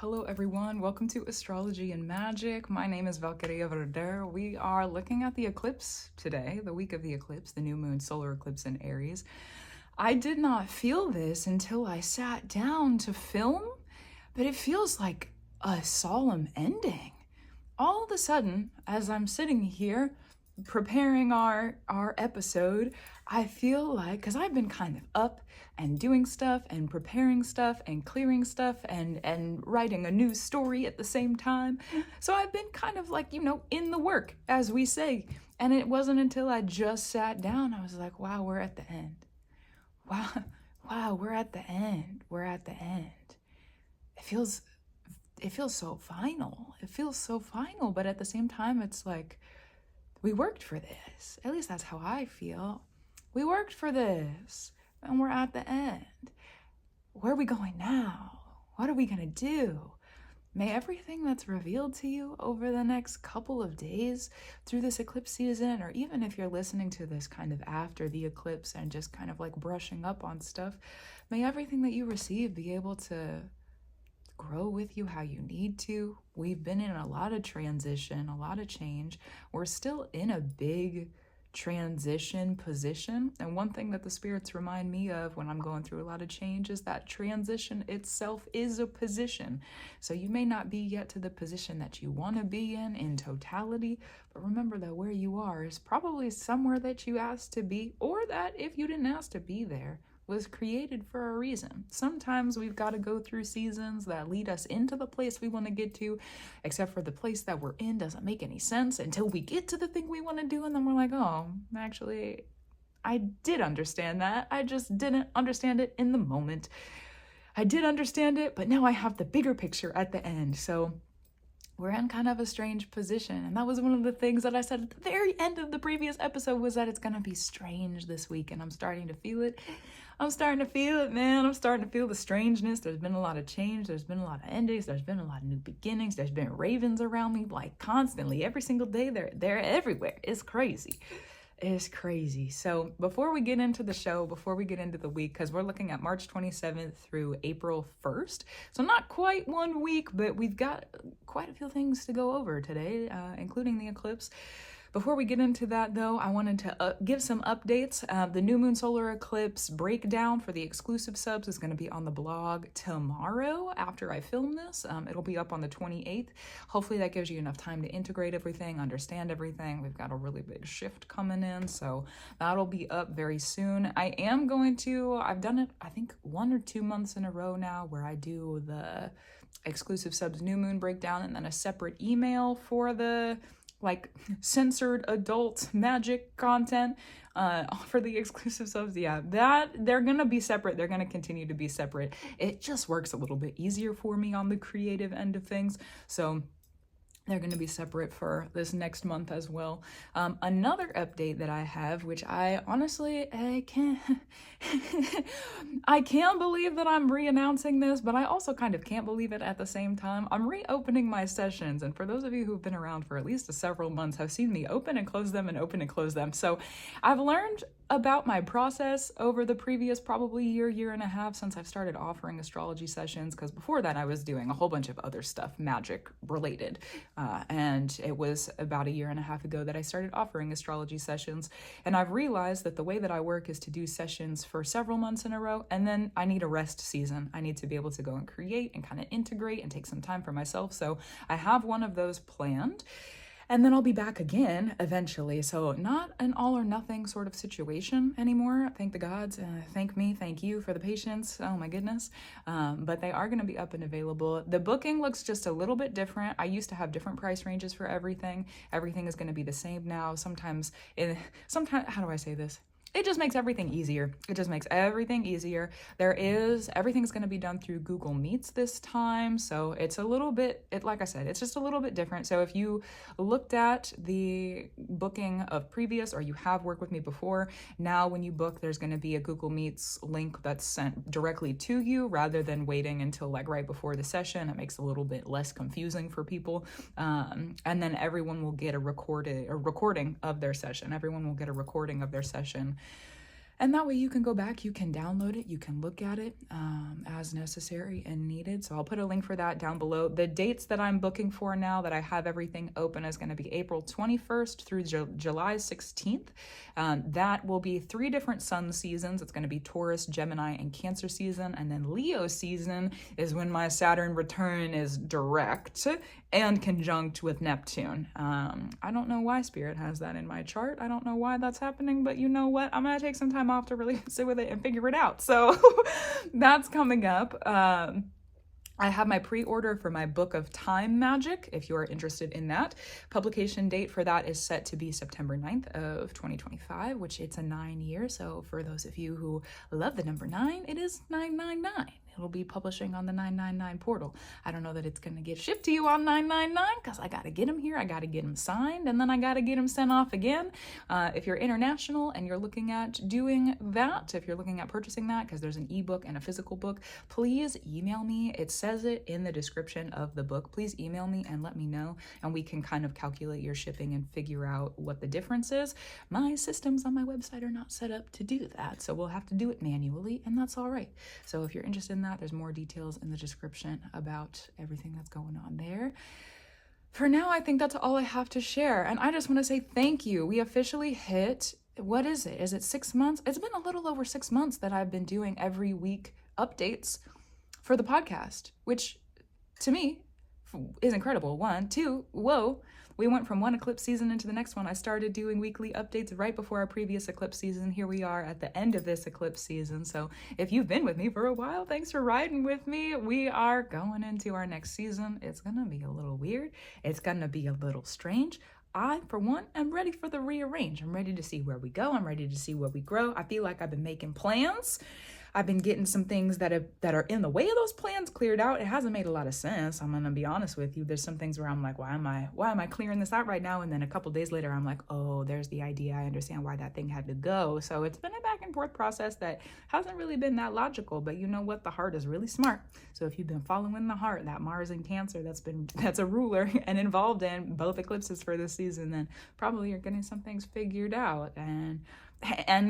Hello everyone, welcome to Astrology and Magic. My name is Valkyria Verder. We are looking at the eclipse today, the week of the eclipse, the new moon solar eclipse in Aries. I did not feel this until I sat down to film, but it feels like a solemn ending. All of a sudden, as I'm sitting here preparing our episode, I feel like, because I've been kind of up and doing stuff and preparing stuff and clearing stuff and writing a new story at the same time. So I've been kind of like, in the work, as we say. And it wasn't until I just sat down, I was like, wow, we're at the end. Wow, we're at the end. We're at the end. It feels so final. It feels so final, but at the same time, it's like, we worked for this. At least that's how I feel. We worked for this, and we're at the end. Where are we going now? What are we gonna do? May everything that's revealed to you over the next couple of days through this eclipse season, or even if you're listening to this kind of after the eclipse and just kind of like brushing up on stuff, may everything that you receive be able to grow with you how you need to. We've been in a lot of transition, a lot of change. We're still in a big transition position. And one thing that the spirits remind me of when I'm going through a lot of change is that transition itself is a position. So you may not be yet to the position that you want to be in totality, but remember that where you are is probably somewhere that you asked to be, or that if you didn't ask to be there, was created for a reason. Sometimes we've got to go through seasons that lead us into the place we want to get to, except for the place that we're in doesn't make any sense until we get to the thing we want to do, and then we're like, oh, actually, I did understand that. I just didn't understand it in the moment. I did understand it, but now I have the bigger picture at the end. So we're in kind of a strange position. And that was one of the things that I said at the very end of the previous episode, was that it's going to be strange this week. And I'm starting to feel it. I'm starting to feel it, man. I'm starting to feel the strangeness. There's been a lot of change. There's been a lot of endings. There's been a lot of new beginnings. There's been ravens around me, like constantly, every single day. They're everywhere. It's crazy. It's crazy. So before we get into the show, before we get into the week, because we're looking at March 27th through April 1st. So not quite 1 week, but we've got quite a few things to go over today, including the eclipse. Before we get into that, though, I wanted to give some updates. The new moon solar eclipse breakdown for the exclusive subs is going to be on the blog tomorrow after I film this. It'll be up on the 28th. Hopefully that gives you enough time to integrate everything, understand everything. We've got a really big shift coming in, so that'll be up very soon. I am going to, I've done it, I think 1 or 2 months in a row now, where I do the exclusive subs new moon breakdown and then a separate email for the censored adult magic content for the exclusive subs. Yeah, that they're gonna be separate. They're gonna continue to be separate. It just works a little bit easier for me on the creative end of things. So they're going to be separate for this next month as well. Another update that I have, which I honestly, I can't believe that I'm re-announcing this, but I also kind of can't believe it at the same time. I'm reopening my sessions, and for those of you who've been around for at least several months have seen me open and close them and open and close them. So I've learned about my process over the previous probably year and a half since I've started offering astrology sessions, because before that I was doing a whole bunch of other stuff, magic related. And it was about 1.5 years ago that I started offering astrology sessions. And I've realized that the way that I work is to do sessions for several months in a row, and then I need a rest season. I need to be able to go and create and kind of integrate and take some time for myself. So I have one of those planned. And then I'll be back again eventually. So not an all or nothing sort of situation anymore. Thank the gods. Thank me. Thank you for the patience. Oh my goodness. But they are going to be up and available. The booking looks just a little bit different. I used to have different price ranges for everything. Everything is going to be the same now. Sometimes, how do I say this? It just makes everything easier. It just makes everything easier. Everything's going to be done through Google Meets this time. So it's a little bit, like I said, it's just a little bit different. So if you looked at the booking of previous, or you have worked with me before, now when you book, there's going to be a Google Meets link that's sent directly to you rather than waiting until right before the session. It makes it a little bit less confusing for people. And then everyone will get a recording of their session. Everyone will get a recording of their session. And that way you can go back, you can download it, you can look at it as necessary and needed. So I'll put a link for that down below. The dates that I'm booking for now that I have everything open is going to be April 21st through July 16th. That will be 3 different sun seasons. It's going to be Taurus, Gemini, and Cancer season. And then Leo season is when my Saturn return is direct and conjunct with Neptune. I don't know why Spirit has that in my chart. I don't know why that's happening, but you know what? I'm going to take some time off to really sit with it and figure it out. So that's coming up. I have my pre-order for my book of time magic, if you are interested in that. Publication date for that is set to be September 9th of 2025, which it's a 9-year. So for those of you who love the number 9, it is 999. It'll be publishing on the 999 portal. I don't know that it's going to get shipped to you on 999 because I got to get them here. I got to get them signed, and then I got to get them sent off again. If you're international and you're looking at doing that, if you're looking at purchasing that, because there's an ebook and a physical book, please email me. It says it in the description of the book. Please email me and let me know, and we can kind of calculate your shipping and figure out what the difference is. My systems on my website are not set up to do that, so we'll have to do it manually, and that's all right. So if you're interested in that, there's more details in the description about everything that's going on there. For now, I think that's all I have to share. And I just want to say thank you. We officially hit, what is it? Is it 6 months? It's been a little over 6 months that I've been doing every week updates for the podcast, which to me is incredible. 1, 2, whoa. We went from one eclipse season into the next one. I started doing weekly updates right before our previous eclipse season. Here we are at the end of this eclipse season. So if you've been with me for a while, thanks for riding with me. We are going into our next season. It's going to be a little weird. It's going to be a little strange. I, for one, am ready for the rearrange. I'm ready to see where we go. I'm ready to see where we grow. I feel like I've been making plans. I've been getting some things that are in the way of those plans cleared out. It hasn't made a lot of sense. I'm gonna be honest with you. There's some things where I'm like, why am I clearing this out right now? And then a couple days later, I'm like, oh, there's the idea. I understand why that thing had to go. So it's been a back and forth process that hasn't really been that logical. But you know what? The heart is really smart. So if you've been following the heart, that Mars in Cancer, that's a ruler and involved in both eclipses for this season, then probably you're getting some things figured out. And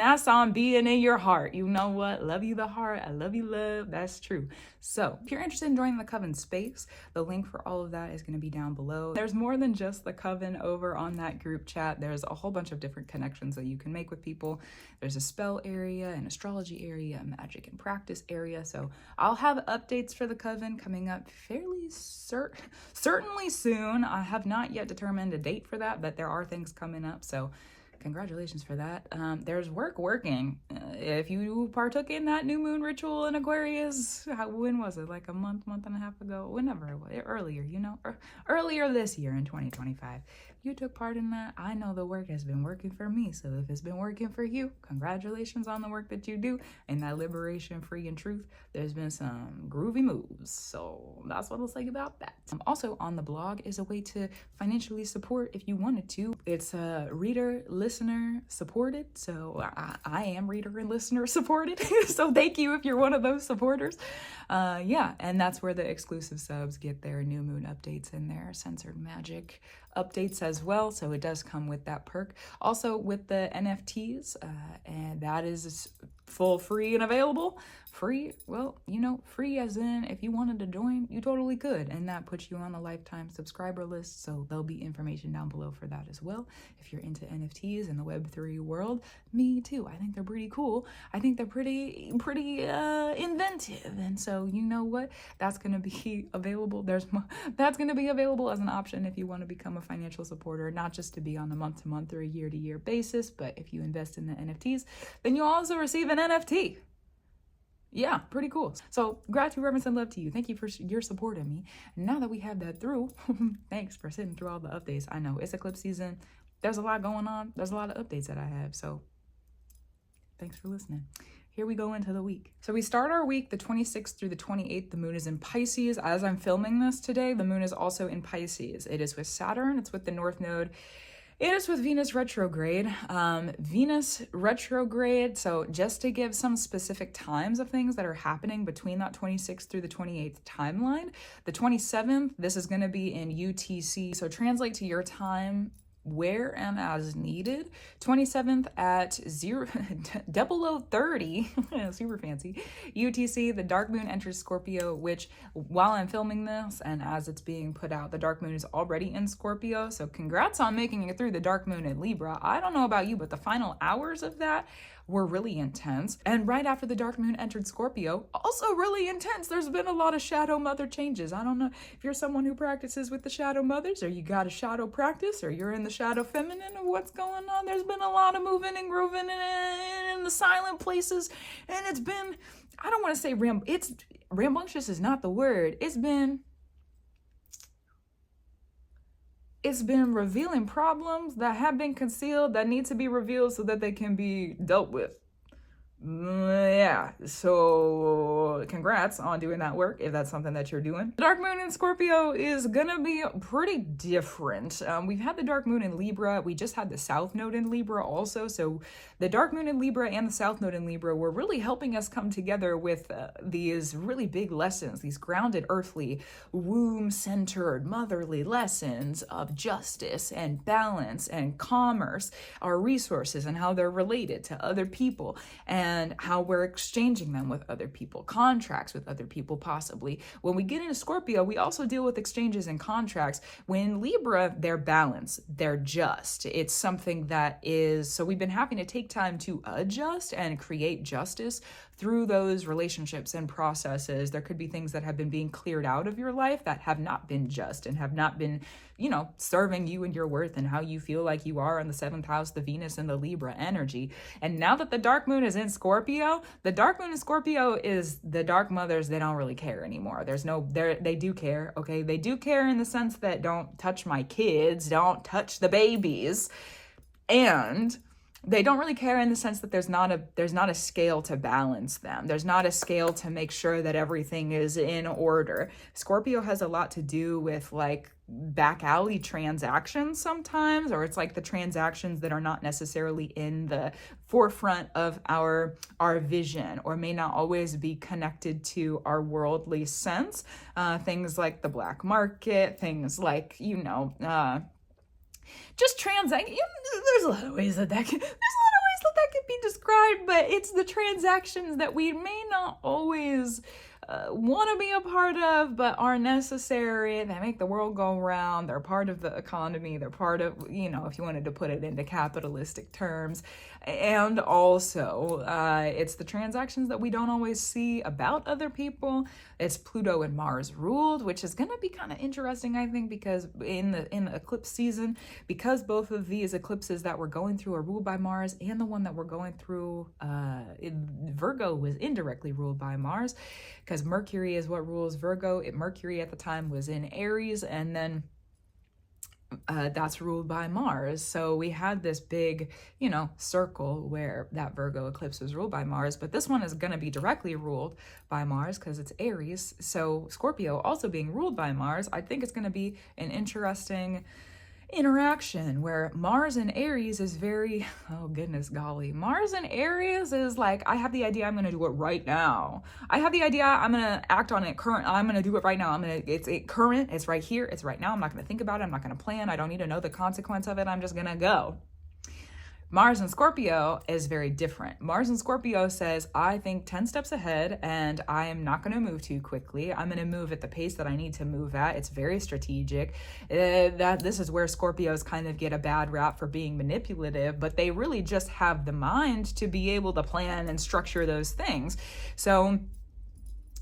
that's on being in your heart. You know what? Love you, the heart. I love you, love. That's true. So if you're interested in joining the Coven space, the link for all of that is going to be down below. There's more than just the Coven over on that group chat. There's a whole bunch of different connections that you can make with people. There's a spell area, an astrology area, a magic and practice area. So I'll have updates for the Coven coming up fairly certainly soon. I have not yet determined a date for that, but there are things coming up. So congratulations for that. There's working. If you partook in that new moon ritual in Aquarius, when was it? Like a month and a half ago? Whenever it was, earlier, earlier this year in 2025. You took part in that. I know the work has been working for me. So if it's been working for you, congratulations on the work that you do. And that liberation, free and truth, there's been some groovy moves. So that's what I'll say about that. Also on the blog is a way to financially support if you wanted to. It's reader, listener supported. So I am reader and listener supported. So thank you if you're one of those supporters. Yeah, and that's where the exclusive subs get their new moon updates and their censored magic updates as well. So it does come with that perk. Also with the NFTs, and that is full free and available. Free, well, free as in if you wanted to join, you totally could. And that puts you on the lifetime subscriber list. So there'll be information down below for that as well. If you're into NFTs in the Web3 world, me too. I think they're pretty cool. I think they're pretty inventive. And so you know what? That's going to be available. That's going to be available as an option if you want to become a financial supporter, not just to be on a month-to-month or a year-to-year basis, but if you invest in the NFTs, then you'll also receive an NFT. Yeah, pretty cool. So gratitude, reverence, and love to you. Thank you for your support of me. Now that we have that through, thanks for sitting through all the updates. I know it's eclipse season. There's a lot going on. There's a lot of updates that I have. So thanks for listening. Here we go into the week. So we start our week the 26th through the 28th. The moon is in Pisces. As I'm filming this today, the moon is also in Pisces. It is with Saturn. It's with the North Node. It is with Venus retrograde. Venus retrograde, so just to give some specific times of things that are happening between that 26th through the 28th timeline. The 27th, this is going to be in UTC. So translate to your time where and as needed. 27th at 0030, super fancy, UTC, the dark moon enters Scorpio, which while I'm filming this and as it's being put out, the dark moon is already in Scorpio. So congrats on making it through the dark moon in Libra. I don't know about you, but the final hours of that were really intense. And right after the dark moon entered Scorpio, also really intense. There's been a lot of shadow mother changes. I don't know if you're someone who practices with the shadow mothers, or you got a shadow practice, or you're in the shadow feminine, or what's going on. There's been a lot of moving and grooving in the silent places. And it's been, I don't want to say rambunctious is not the word. It's been revealing problems that have been concealed that need to be revealed so that they can be dealt with. Yeah, so congrats on doing that work if that's something that you're doing. The dark moon in Scorpio is gonna be pretty different. We've had the dark moon in Libra. We just had the south node in Libra also. So the dark moon in Libra and the south node in Libra were really helping us come together with these really big lessons, these grounded, earthly, womb-centered, motherly lessons of justice and balance and commerce, our resources and how they're related to other people, and how we're exchanging them with other people, contracts with other people possibly. When we get into Scorpio, we also deal with exchanges and contracts. When Libra, they're balanced, they're just. It's something that is, so we've been having to take time to adjust and create justice through those relationships and processes. There could be things that have been being cleared out of your life that have not been just and have not been, serving you and your worth and how you feel like you are in the 7th house, the Venus and the Libra energy. And now that the dark moon is in Scorpio, the dark moon in Scorpio is the dark mothers. They don't really care anymore. They do care. Okay. They do care in the sense that don't touch my kids, don't touch the babies. And they don't really care in the sense that there's not a scale to balance them. There's not a scale to make sure that everything is in order. Scorpio has a lot to do with like back alley transactions sometimes, or it's like the transactions that are not necessarily in the forefront of our vision, or may not always be connected to our worldly sense. Things like the black market, things like, just transact. There's a lot of ways that can be described, but it's the transactions that we may not always want to be a part of, but are necessary. They make the world go round. They're part of the economy. They're part of, if you wanted to put it into capitalistic terms. And also, it's the transactions that we don't always see about other people. It's Pluto and Mars ruled, which is going to be kind of interesting, I think, because in the eclipse season, because both of these eclipses that we're going through are ruled by Mars, and the one that we're going through, Virgo, was indirectly ruled by Mars, because Mercury is what rules Virgo. Mercury at the time was in Aries, and then that's ruled by Mars. So we had this big, circle where that Virgo eclipse was ruled by Mars, but this one is going to be directly ruled by Mars because it's Aries. So Scorpio also being ruled by Mars, I think it's going to be an interesting interaction where Mars and Aries is very, oh goodness golly, Mars and Aries is like, I have the idea, I'm going to do it right now. I have the idea, I'm going to act on it current, I'm going to do it right now. It's current, it's right here, it's right now. I'm not going to think about it, I'm not going to plan, I don't need to know the consequence of it, I'm just going to go. Mars and Scorpio is very different. Mars and Scorpio says, I think 10 steps ahead and I am not going to move too quickly. I'm going to move at the pace that I need to move at. It's very strategic. This is where Scorpios kind of get a bad rap for being manipulative, but they really just have the mind to be able to plan and structure those things. So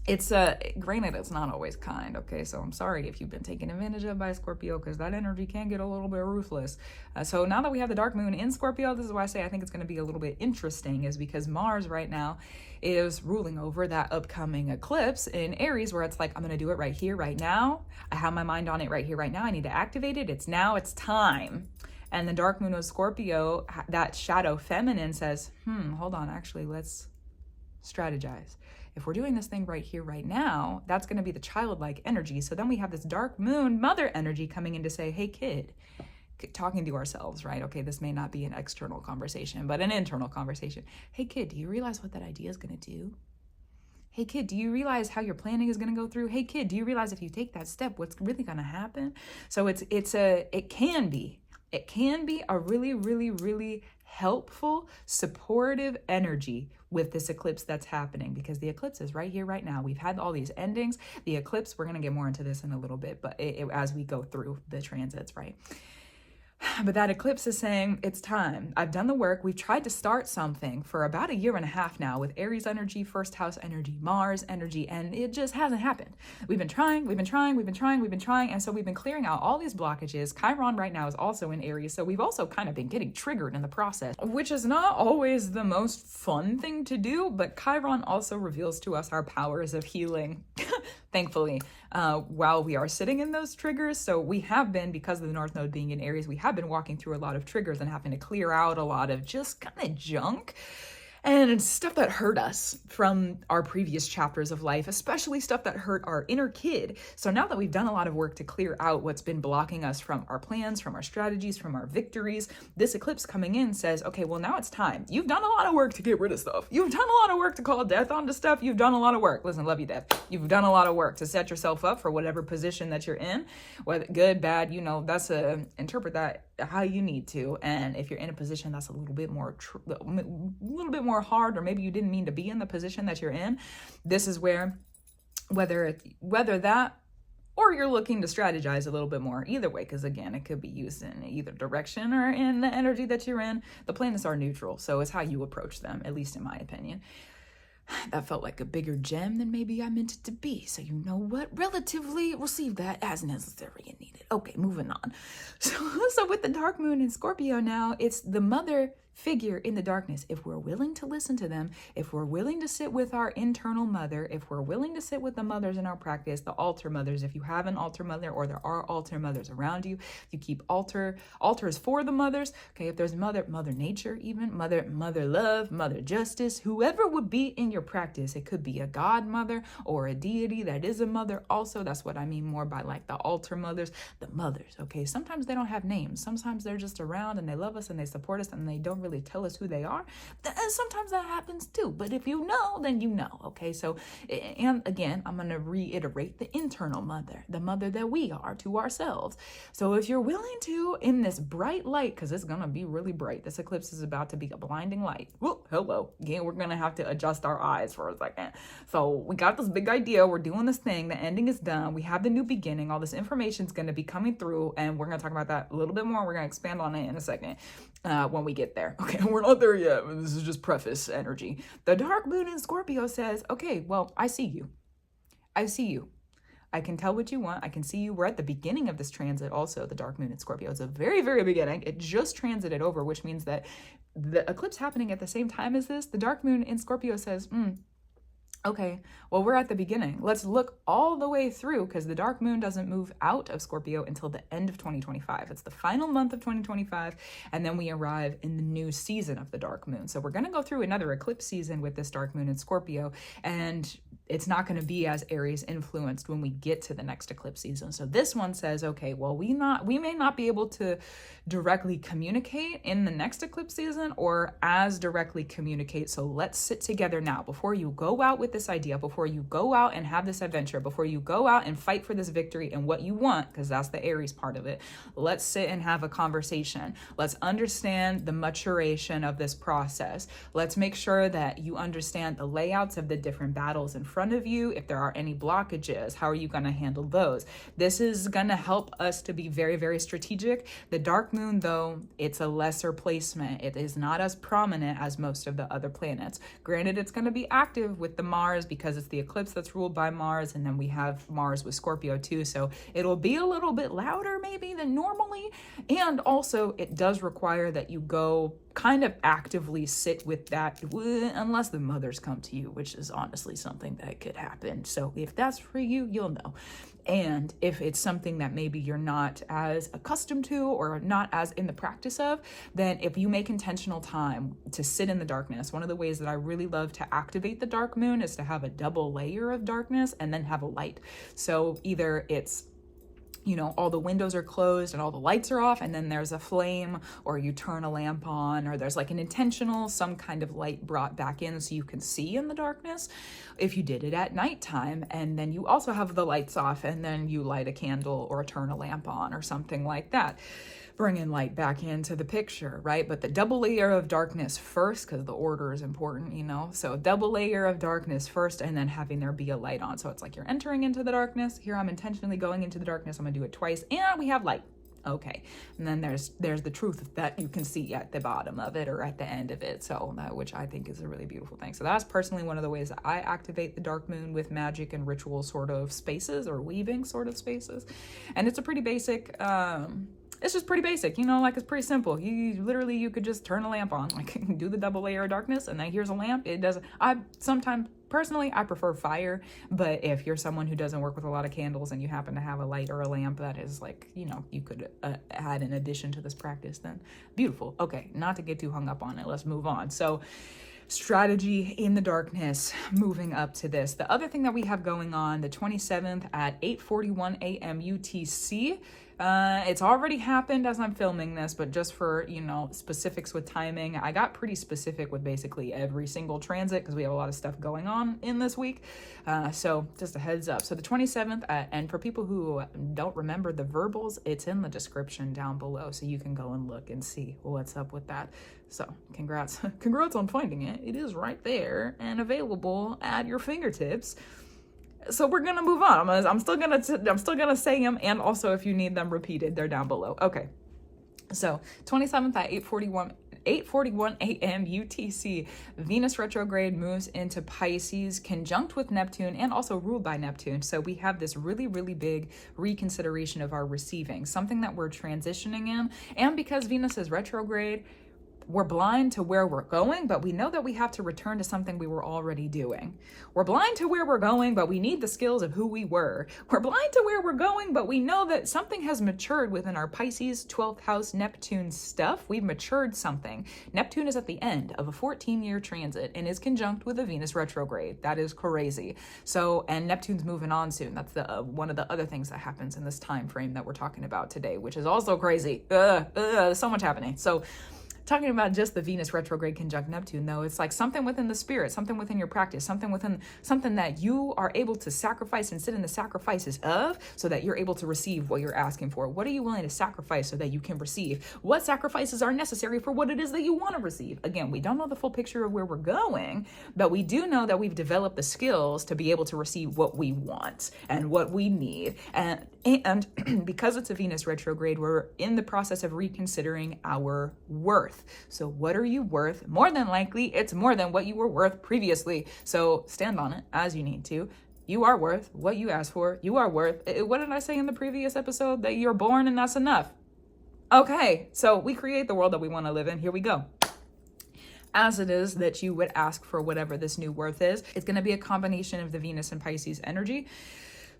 it's granted, it's not always kind, okay? So I'm sorry if you've been taken advantage of by Scorpio, because that energy can get a little bit ruthless. So now that we have the dark moon in Scorpio, this is why I say I think it's going to be a little bit interesting, is because Mars right now is ruling over that upcoming eclipse in Aries, where it's like, I'm going to do it right here, right now. I have my mind on it right here, right now. I need to activate it. It's now, it's time. And the dark moon of Scorpio, that shadow feminine says, hold on, actually, let's strategize. If we're doing this thing right here, right now, that's going to be the childlike energy. So then we have this dark moon mother energy coming in to say, hey, kid, talking to ourselves, right? Okay, this may not be an external conversation, but an internal conversation. Hey, kid, do you realize what that idea is going to do? Hey, kid, do you realize how your planning is going to go through? Hey, kid, do you realize if you take that step, what's really going to happen? So it can be It can be a really, really, really helpful, supportive energy with this eclipse that's happening, because the eclipse is right here, right now. We've had all these endings. The eclipse, we're going to get more into this in a little bit, but as we go through the transits, right? But that eclipse is saying it's time. I've done the work. We've tried to start something for about 1.5 years now with Aries energy, first house energy, Mars energy, and it just hasn't happened. We've been trying. And so we've been clearing out all these blockages. Chiron right now is also in Aries. So we've also kind of been getting triggered in the process, which is not always the most fun thing to do. But Chiron also reveals to us our powers of healing, thankfully, while we are sitting in those triggers. So we have been, because of the North Node being in Aries, we have been walking through a lot of triggers and having to clear out a lot of just kind of junk and stuff that hurt us from our previous chapters of life, especially stuff that hurt our inner kid. So now that we've done a lot of work to clear out what's been blocking us from our plans, from our strategies, from our victories, this eclipse coming in says, okay, well, now it's time. You've done a lot of work to get rid of stuff. You've done a lot of work to call death onto stuff. You've done a lot of work. Listen, love you, death. You've done a lot of work to set yourself up for whatever position that you're in, whether good, bad, that's interpret that how you need to. And if you're in a position that's a little bit more hard, or maybe you didn't mean to be in the position that you're in, this is where, whether that, or you're looking to strategize a little bit more, either way, because again, it could be used in either direction or in the energy that you're in. The planets are neutral, so it's how you approach them, at least in my opinion. That felt like a bigger gem than maybe I meant it to be. So you know what? Relatively receive that as necessary and needed. Okay, moving on. So with the dark moon in Scorpio now, it's the mother figure in the darkness. If we're willing to listen to them, if we're willing to sit with our internal mother, if we're willing to sit with the mothers in our practice, the altar mothers, if you have an altar mother or there are altar mothers around you, you keep altars for the mothers. Okay, if there's mother nature, even mother love, mother justice, whoever would be in your practice, it could be a godmother or a deity that is a mother also. That's what I mean more by like the altar mothers, the mothers. Okay, sometimes they don't have names. Sometimes they're just around and they love us and they support us and they don't really tell us who they are. And sometimes that happens too, but if you know, then you know. Okay, so, and again, I'm going to reiterate the internal mother, the mother that we are to ourselves. So if you're willing to, in this bright light, because it's going to be really bright, this eclipse is about to be a blinding light. Whoa, hello. Again, we're going to have to adjust our eyes for a second. So we got this big idea. We're doing this thing. The ending is done. We have the new beginning. All this information is going to be coming through, and we're going to talk about that a little bit more. We're going to expand on it in a second when we get there. Okay, we're not there yet. This is just preface energy. The dark moon in Scorpio says, okay, well, I see you. I see you. I can tell what you want. I can see you. We're at the beginning of this transit also, the dark moon in Scorpio. It's a very, very beginning. It just transited over, which means that the eclipse happening at the same time as this, the dark moon in Scorpio says, okay, well, we're at the beginning. Let's look all the way through, because the dark moon doesn't move out of Scorpio until the end of 2025. It's the final month of 2025, and then we arrive in the new season of the dark moon. So we're going to go through another eclipse season with this dark moon in Scorpio, and it's not going to be as Aries influenced when we get to the next eclipse season. So this one says, okay, well, we may not be able to directly communicate in the next eclipse season or as directly communicate. So let's sit together now before you go out with this idea, before you go out and have this adventure, before you go out and fight for this victory and what you want, because that's the Aries part of it. Let's sit and have a conversation. Let's understand the maturation of this process. Let's make sure that you understand the layouts of the different battles in front of you. If there are any blockages, how are you going to handle those? This is going to help us to be very, very strategic. The dark moon, though, it's a lesser placement. It is not as prominent as most of the other planets. Granted, it's going to be active with the Mars because it's the eclipse that's ruled by Mars, and then we have Mars with Scorpio too, so it'll be a little bit louder maybe than normally. And also, it does require that you go kind of actively sit with that, unless the mothers come to you, which is honestly something that could happen. So if that's for you, you'll know. And if it's something that maybe you're not as accustomed to or not as in the practice of, then if you make intentional time to sit in the darkness, one of the ways that I really love to activate the dark moon is to have a double layer of darkness and then have a light. So either it's you know, all the windows are closed and all the lights are off, and then there's a flame, or you turn a lamp on, or there's like an intentional, some kind of light brought back in so you can see in the darkness. If you did it at nighttime, and then you also have the lights off, and then you light a candle or turn a lamp on or something like that, bringing light back into the picture, right? But the double layer of darkness first, because the order is important, you know? So double layer of darkness first, and then having there be a light on. So it's like you're entering into the darkness. Here I'm intentionally going into the darkness. I'm gonna do it twice, and we have light. Okay, and then there's the truth that you can see at the bottom of it or at the end of it, so that, which I think is a really beautiful thing. So that's personally one of the ways that I activate the dark moon with magic and ritual sort of spaces, or weaving sort of spaces. And it's a pretty basic, it's just pretty basic, you know, like it's pretty simple. You could just turn a lamp on, like do the double layer of darkness, and then here's a lamp. It doesn't, personally, I prefer fire, but if you're someone who doesn't work with a lot of candles and you happen to have a light or a lamp that is like, you know, you could add in addition to this practice, then beautiful. Okay, not to get too hung up on it, let's move on. So strategy in the darkness, moving up to this. The other thing that we have going on, the 27th at 8:41 a.m. UTC, it's already happened as I'm filming this, but just for, you know, specifics with timing, I got pretty specific with basically every single transit because we have a lot of stuff going on in this week. So just a heads up. So the 27th, and for people who don't remember the verbals, it's in the description down below, so you can go and look and see what's up with that. So congrats on finding it. It is right there and available at your fingertips. So we're gonna move on. I'm still gonna say them, and also if you need them repeated, they're down below. Okay. So 27th at 8:41 a.m. UTC, Venus retrograde moves into Pisces, conjunct with Neptune, and also ruled by Neptune. So we have this really, really big reconsideration of our receiving, something that we're transitioning in. And because Venus is retrograde, we're blind to where we're going, but we know that we have to return to something we were already doing. We're blind to where we're going, but we need the skills of who we were. We're blind to where we're going, but we know that something has matured within our Pisces 12th house Neptune stuff. We've matured something. Neptune is at the end of a 14-year transit and is conjunct with a Venus retrograde. That is crazy. So, and Neptune's moving on soon. That's the one of the other things that happens in this time frame that we're talking about today, which is also crazy. So much happening. So, talking about just the Venus retrograde conjunct Neptune, though, it's like something within the spirit, something within your practice, something that you are able to sacrifice and sit in the sacrifices of, so that you're able to receive what you're asking for. What are you willing to sacrifice so that you can receive? What sacrifices are necessary for what it is that you want to receive? Again, we don't know the full picture of where we're going, but we do know that we've developed the skills to be able to receive what we want and what we need. And because it's a Venus retrograde, we're in the process of reconsidering our worth. So what are you worth? More than likely, it's more than what you were worth previously. So stand on it as you need to. You are worth what you asked for. You are worth, what did I say in the previous episode? That you're born and that's enough. Okay, so we create the world that we want to live in. Here we go. As it is that you would ask for whatever this new worth is, it's going to be a combination of the Venus and Pisces energy.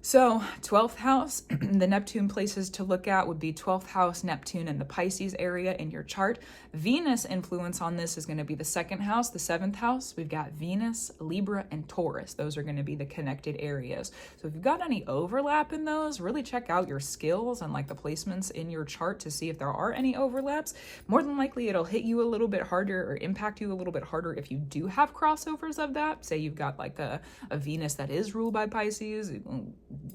So 12th house, the Neptune places to look at would be 12th house, Neptune, and the Pisces area in your chart. Venus influence on this is going to be the 2nd house, the 7th house. We've got Venus, Libra, and Taurus. Those are going to be the connected areas. So if you've got any overlap in those, really check out your skills and like the placements in your chart to see if there are any overlaps. More than likely, it'll hit you a little bit harder or impact you a little bit harder if you do have crossovers of that. Say you've got like a Venus that is ruled by Pisces,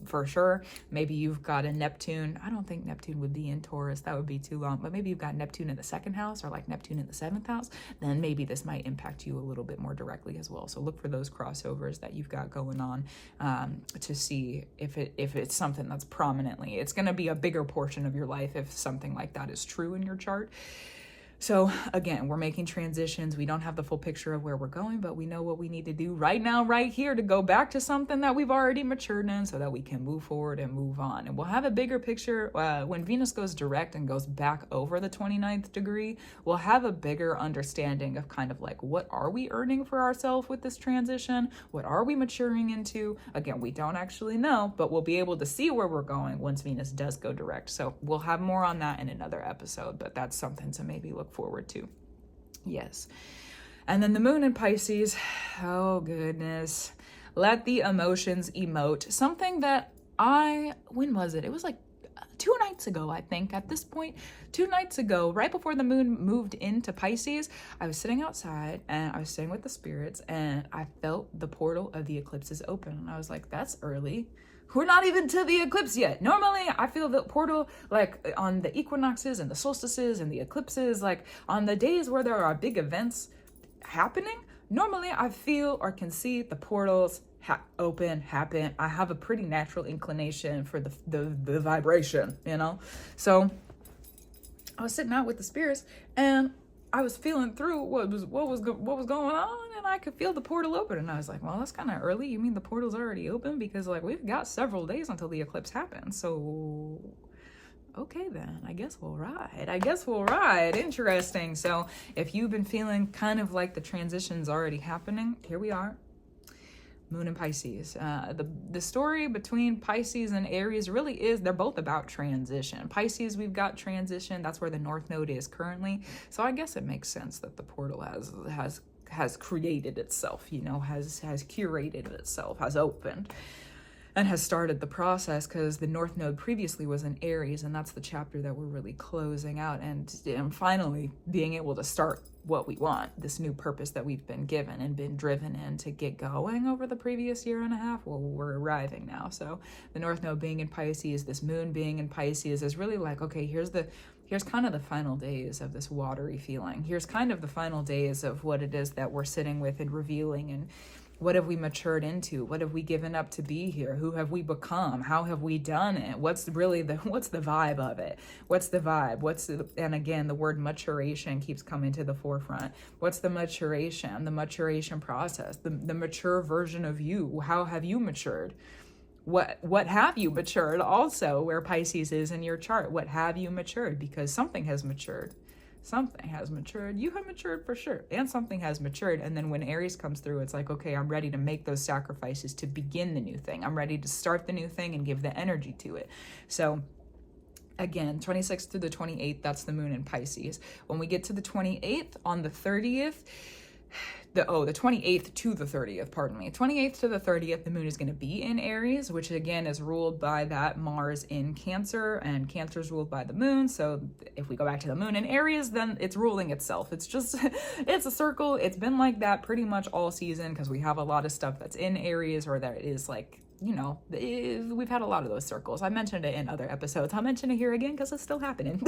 for sure. Maybe you've got a Neptune. I don't think Neptune would be in Taurus. That would be too long. But maybe you've got Neptune in the 2nd house or like Neptune in the 7th house. Then maybe this might impact you a little bit more directly as well. So look for those crossovers that you've got going on to see if it's something that's prominently. It's going to be a bigger portion of your life if something like that is true in your chart. So again, we're making transitions. We don't have the full picture of where we're going, but we know what we need to do right now, right here, to go back to something that we've already matured in so that we can move forward and move on. And we'll have a bigger picture when Venus goes direct and goes back over the 29th degree. We'll have a bigger understanding of kind of like, what are we earning for ourselves with this transition? What are we maturing into? Again, we don't actually know, but we'll be able to see where we're going once Venus does go direct. So we'll have more on that in another episode, but that's something to maybe look forward to. Yes. And then the moon in Pisces, oh goodness, let the emotions emote. Something that when was it? It was like 2 nights ago, I think, at this point, 2 nights ago, right before the moon moved into Pisces, I was sitting outside and I was sitting with the spirits and I felt the portal of the eclipses open. And I was like, that's early. We're not even to the eclipse yet. Normally, I feel the portal like on the equinoxes and the solstices and the eclipses, like on the days where there are big events happening. Normally, I feel or can see the portals happen. I have a pretty natural inclination for the vibration, you know? So I was sitting out with the spirits and I was feeling through what was going on, and I could feel the portal open. And I was like, well, that's kind of early. You mean the portal's already open? Because like we've got several days until the eclipse happens. So okay, then I guess we'll ride. Interesting. So if you've been feeling kind of like the transition's already happening, here we are. Moon and Pisces. The story between Pisces and Aries really is, they're both about transition. Pisces, we've got transition. That's where the North Node is currently. So I guess it makes sense that the portal has created itself, you know, has curated itself, has opened and has started the process, because the North Node previously was in Aries, and that's the chapter that we're really closing out and finally being able to start what we want, this new purpose that we've been given and been driven in to get going over the previous year and a half. Well, we're arriving now. So the North Node being in Pisces, this moon being in Pisces is really like, okay, here's kind of the final days of this watery feeling. Here's kind of the final days of what it is that we're sitting with and revealing, and what have we matured into? What have we given up to be here? Who have we become? How have we done it? What's the vibe of it? What's the vibe? And again, the word maturation keeps coming to the forefront. What's the maturation? The maturation process, the mature version of you. How have you matured? What have you matured also, where Pisces is in your chart? What have you matured? Because something has matured. Something has matured. You have matured for sure. And something has matured. And then when Aries comes through, it's like, okay, I'm ready to make those sacrifices to begin the new thing. I'm ready to start the new thing and give the energy to it. So again, 26th through the 28th, that's the moon in Pisces. When we get to the 28th, on the 30th, the 28th to the 30th, pardon me. 28th to the 30th, the moon is going to be in Aries, which again is ruled by that Mars in Cancer, and Cancer is ruled by the moon. So if we go back to the moon in Aries, then it's ruling itself. It's just, it's a circle. It's been like that pretty much all season, because we have a lot of stuff that's in Aries, or that is like, you know, we've had a lot of those circles. I mentioned it in other episodes. I'll mention it here again because it's still happening.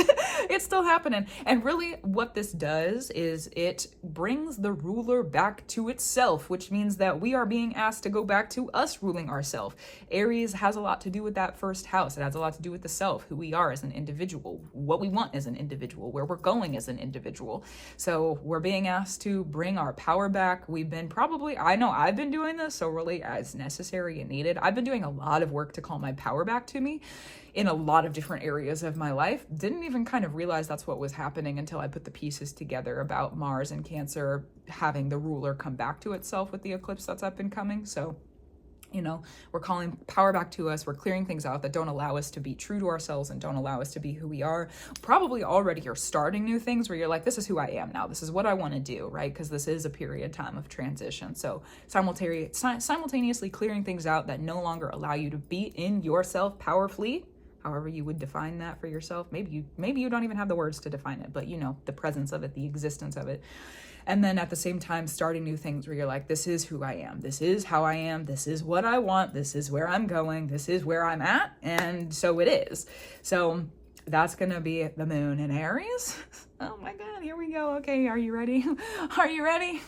It's still happening. And really what this does is it brings the ruler back to itself, which means that we are being asked to go back to us ruling ourselves. Aries has a lot to do with that first house. It has a lot to do with the self, who we are as an individual, what we want as an individual, where we're going as an individual. So we're being asked to bring our power back. I know I've been doing this, so really as necessary and needed. I've been doing a lot of work to call my power back to me in a lot of different areas of my life. Didn't even kind of realize that's what was happening until I put the pieces together about Mars and Cancer having the ruler come back to itself with the eclipse that's up and coming. So, you know, we're calling power back to us. We're clearing things out that don't allow us to be true to ourselves and don't allow us to be who we are. Probably already you're starting new things where you're like, this is who I am now. This is what I want to do, right? Because this is a period time of transition. So simultaneously clearing things out that no longer allow you to be in yourself powerfully, however you would define that for yourself. Maybe you don't even have the words to define it, but you know, the presence of it, the existence of it. And then at the same time, starting new things where you're like, this is who I am. This is how I am. This is what I want. This is where I'm going. This is where I'm at. And so it is. So that's going to be the moon in Aries. Oh my God, here we go. Okay, are you ready? Are you ready?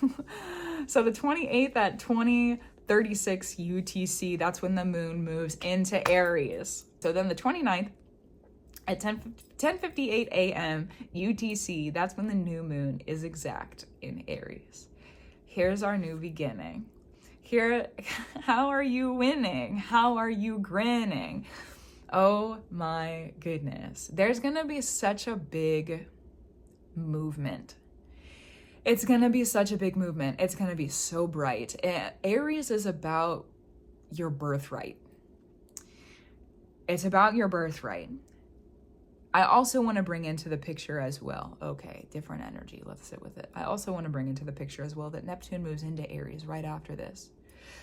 So the 28th at 2036 UTC, that's when the moon moves into Aries. So then the 29th at 10:58 a.m. UTC, that's when the new moon is exact in Aries. Here's our new beginning. How are you winning? How are you grinning? Oh my goodness. There's gonna be such a big movement. It's gonna be such a big movement. It's gonna be so bright. Aries is about your birthright. It's about your birthright. I also want to bring into the picture as well, okay, different energy, let's sit with it. I also want to bring into the picture as well that Neptune moves into Aries right after this.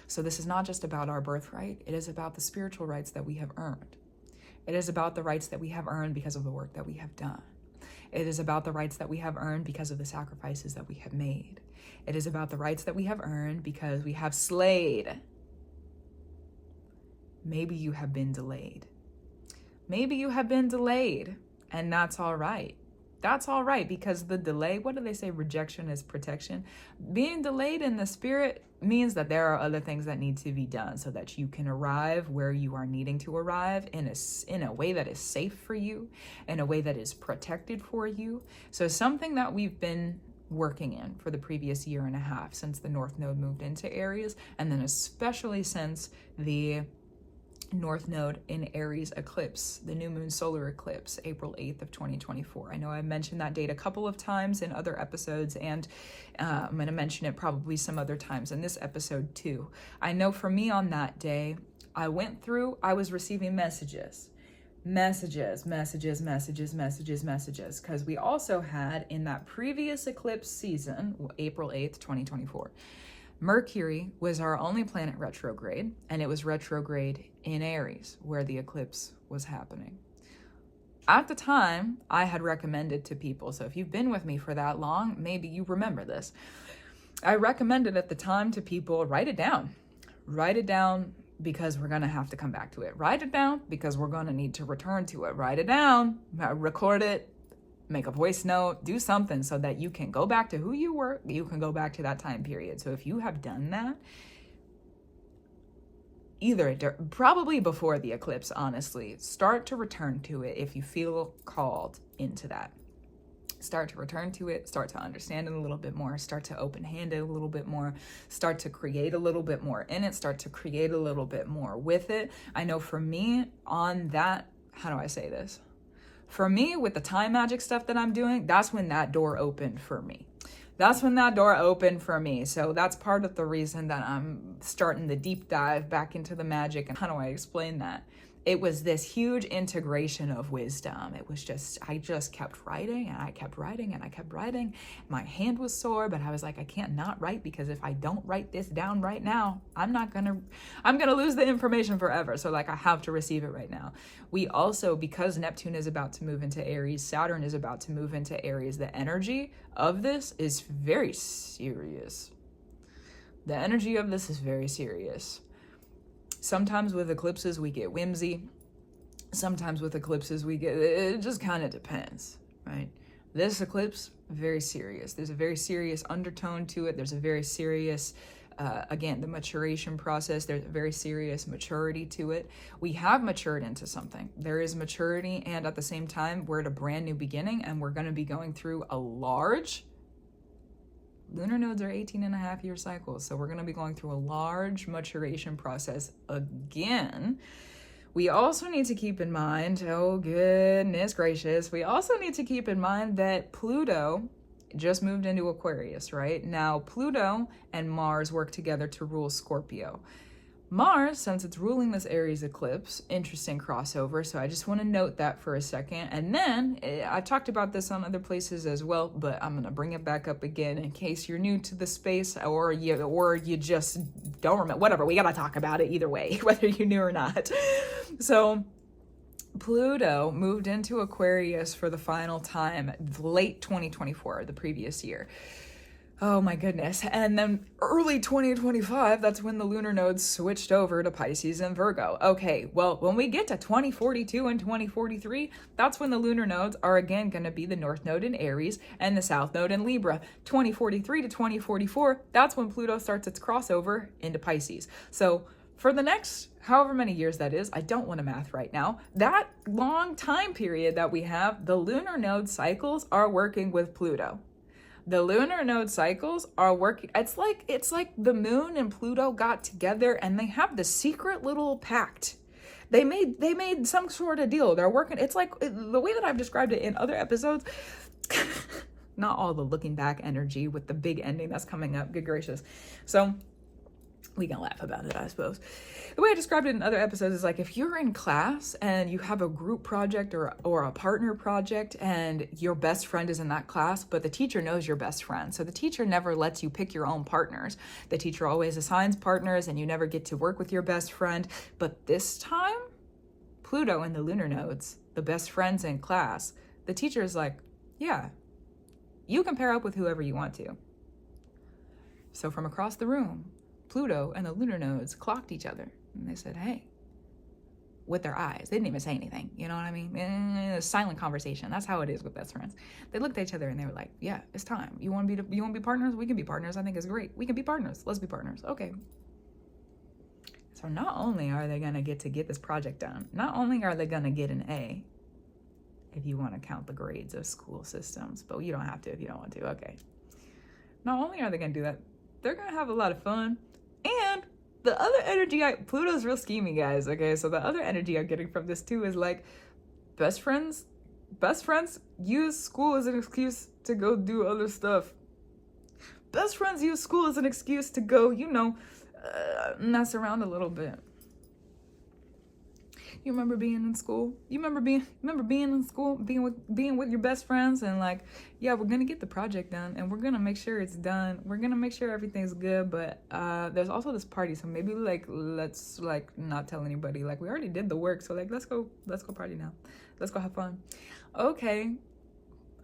So this is not just about our birthright, it is about the spiritual rights that we have earned. It is about the rights that we have earned because of the work that we have done. It is about the rights that we have earned because of the sacrifices that we have made. It is about the rights that we have earned because we have slayed. Maybe you have been delayed. Maybe you have been delayed, and that's all right. That's all right, because the delay, what do they say? Rejection is protection. Being delayed in the spirit means that there are other things that need to be done so that you can arrive where you are needing to arrive in a way that is safe for you, in a way that is protected for you. So something that we've been working in for the previous year and a half since the North Node moved into Aries, and then especially since the North Node in Aries eclipse, the new moon solar eclipse, April 8th of 2024. I know I mentioned that date a couple of times in other episodes, and I'm going to mention it probably some other times in this episode too. I know for me on that day, I was receiving messages, because we also had in that previous eclipse season, April 8th, 2024, Mercury was our only planet retrograde, and it was retrograde in Aries, where the eclipse was happening. At the time, I had recommended to people, so if you've been with me for that long, maybe you remember this. I recommended at the time to people, write it down. Write it down because we're going to have to come back to it. Write it down because we're going to need to return to it. Write it down, record it, make a voice note, do something so that you can go back to who you were. You can go back to that time period. So if you have done that, probably before the eclipse, honestly, start to return to it if you feel called into that. Start to return to it, start to understand it a little bit more, start to open-hand it a little bit more, start to create a little bit more in it, start to create a little bit more with it. I know for me on that, how do I say this? For me, with the time magic stuff that I'm doing, that's when that door opened for me. So that's part of the reason that I'm starting the deep dive back into the magic. And how do I explain that? It was this huge integration of wisdom. It was just, I just kept writing and I kept writing and I kept writing. My hand was sore, but I was like, I can't not write, because if I don't write this down right now, I'm gonna lose the information forever. So like, I have to receive it right now. We also, because Neptune is about to move into Aries, Saturn is about to move into Aries, the energy of this is very serious. Sometimes with eclipses, we get whimsy. Sometimes with eclipses, it just kind of depends, right? This eclipse, very serious. There's a very serious undertone to it. There's a very serious, again, the maturation process. There's a very serious maturity to it. We have matured into something. There is maturity, and at the same time, we're at a brand new beginning, and we're going to be going through a large... Lunar nodes are 18.5-year cycles, so we're going to be going through a large maturation process again. We also need to keep in mind, oh goodness gracious, we also need to keep in mind that Pluto just moved into Aquarius, right? Now, Pluto and Mars work together to rule Scorpio. Mars, since it's ruling this Aries eclipse, interesting crossover, so I just want to note that for a second. And then, I talked about this on other places as well, but I'm going to bring it back up again in case you're new to the space, or you just don't remember. Whatever, we got to talk about it either way, whether you knew or not. So, Pluto moved into Aquarius for the final time, late 2024, the previous year. Oh my goodness. And then early 2025, that's when the lunar nodes switched over to Pisces and Virgo. Okay, well, when we get to 2042 and 2043, that's when the lunar nodes are again going to be the North Node in Aries and the South Node in Libra. 2043 to 2044, that's when Pluto starts its crossover into Pisces. So for the next however many years that is, I don't want to math right now, that long time period that we have, the lunar node cycles are working with Pluto. The lunar node cycles are working. It's like the moon and Pluto got together and they have this secret little pact. They made some sort of deal. They're working. It's like the way that I've described it in other episodes. Not all the looking back energy with the big ending that's coming up. Good gracious. So we can laugh about it, I suppose. The way I described it in other episodes is like, if you're in class and you have a group project or a partner project and your best friend is in that class, but the teacher knows your best friend. So the teacher never lets you pick your own partners. The teacher always assigns partners and you never get to work with your best friend. But this time, Pluto and the lunar nodes, the best friends in class, the teacher is like, yeah, you can pair up with whoever you want to. So from across the room, Pluto and the lunar nodes clocked each other. And they said, hey, with their eyes. They didn't even say anything. You know what I mean? Silent conversation. That's how it is with best friends. They looked at each other and they were like, yeah, it's time. You want to be partners? We can be partners. I think it's great. We can be partners. Let's be partners. Okay. So not only are they going to get this project done, not only are they going to get an A, if you want to count the grades of school systems, but you don't have to if you don't want to. Okay. Not only are they going to do that, they're going to have a lot of fun. And the other energy, Pluto's real schemy, guys. Okay. So the other energy I'm getting from this too is like best friends use school as an excuse to go do other stuff. Best friends use school as an excuse to go, mess around a little bit. You remember being in school? You remember being in school, being with your best friends and like, yeah, we're gonna get the project done and we're gonna make sure it's done. We're gonna make sure everything's good, but there's also this party, so maybe let's not tell anybody. Like we already did the work, so like let's go party now. Let's go have fun. Okay,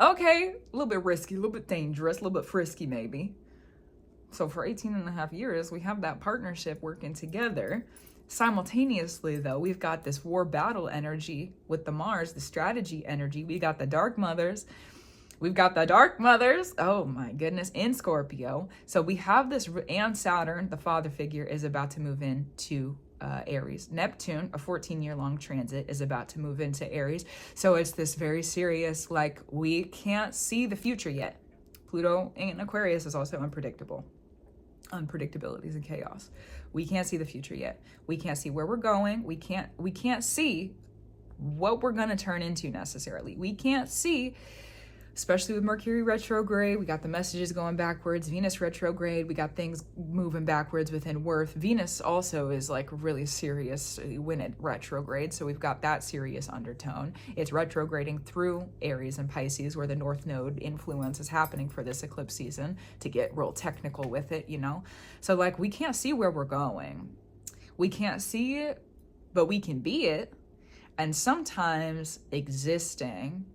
a little bit risky, a little bit dangerous, a little bit frisky maybe. So for 18 and a half years, we have that partnership working together. Simultaneously, though, we've got this war battle energy with the Mars, the strategy energy. We got the dark mothers. Oh my goodness, in Scorpio. So we have this, and Saturn, the father figure, is about to move into Aries. Neptune, a 14-year-long transit, is about to move into Aries. So it's this very serious, like, we can't see the future yet. Pluto in Aquarius is also unpredictable. Unpredictabilities and chaos. We can't see the future yet. We can't see where we're going. We can't see what we're going to turn into necessarily. We can't see, especially with Mercury retrograde. We got the messages going backwards. Venus retrograde. We got things moving backwards within worth. Venus also is like really serious when it retrogrades. So we've got that serious undertone. It's retrograding through Aries and Pisces, where the North Node influence is happening for this eclipse season, to get real technical with it, So like we can't see where we're going. We can't see it, but we can be it. And sometimes existing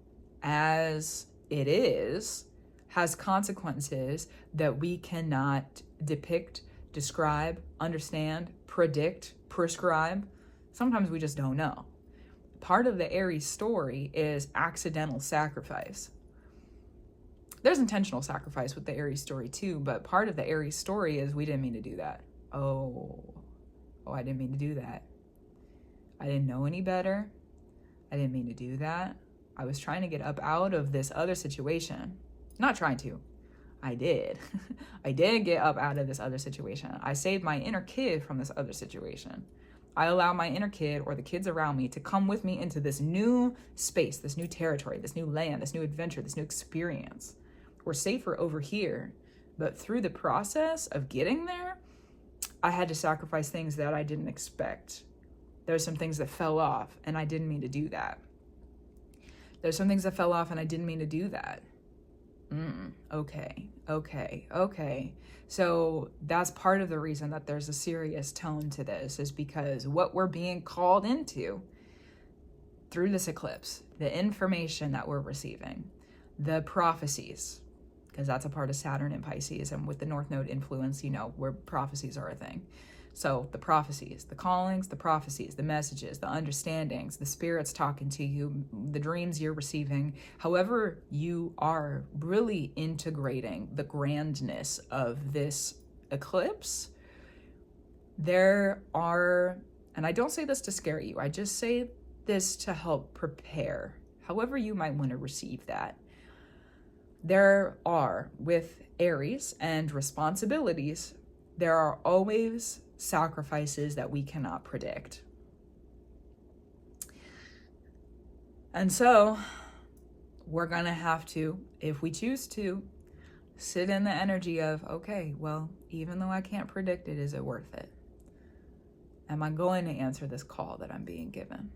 as it is has consequences that we cannot depict, describe, understand, predict, prescribe. Sometimes we just don't know. Part of the Aries story is accidental sacrifice. There's intentional sacrifice with the Aries story too, but part of the Aries story is we didn't mean to do that. Oh, I didn't mean to do that. I didn't know any better. I didn't mean to do that. I was trying to get up out of this other situation. Not trying to. I did. I did get up out of this other situation. I saved my inner kid from this other situation. I allow my inner kid or the kids around me to come with me into this new space, this new territory, this new land, this new adventure, this new experience. We're safer over here. But through the process of getting there, I had to sacrifice things that I didn't expect. There's some things that fell off, and I didn't mean to do that. There's some things that fell off, and I didn't mean to do that. Okay. So that's part of the reason that there's a serious tone to this, is because what we're being called into through this eclipse, the information that we're receiving, the prophecies, because that's a part of Saturn and Pisces, and with the North Node influence, where prophecies are a thing. So the prophecies, the callings, the prophecies, the messages, the understandings, the spirits talking to you, the dreams you're receiving, however you are really integrating the grandness of this eclipse, there are, and I don't say this to scare you, I just say this to help prepare, however you might want to receive that. There are, with Aries and responsibilities, there are always sacrifices that we cannot predict. And so we're going to have to, if we choose to, sit in the energy of, okay, well, even though I can't predict it, is it worth it? Am I going to answer this call that I'm being given?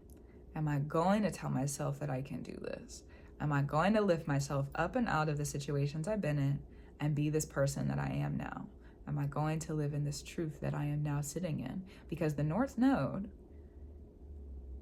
Am I going to tell myself that I can do this? Am I going to lift myself up and out of the situations I've been in and be this person that I am now? Am I going to live in this truth that I am now sitting in? Because the North Node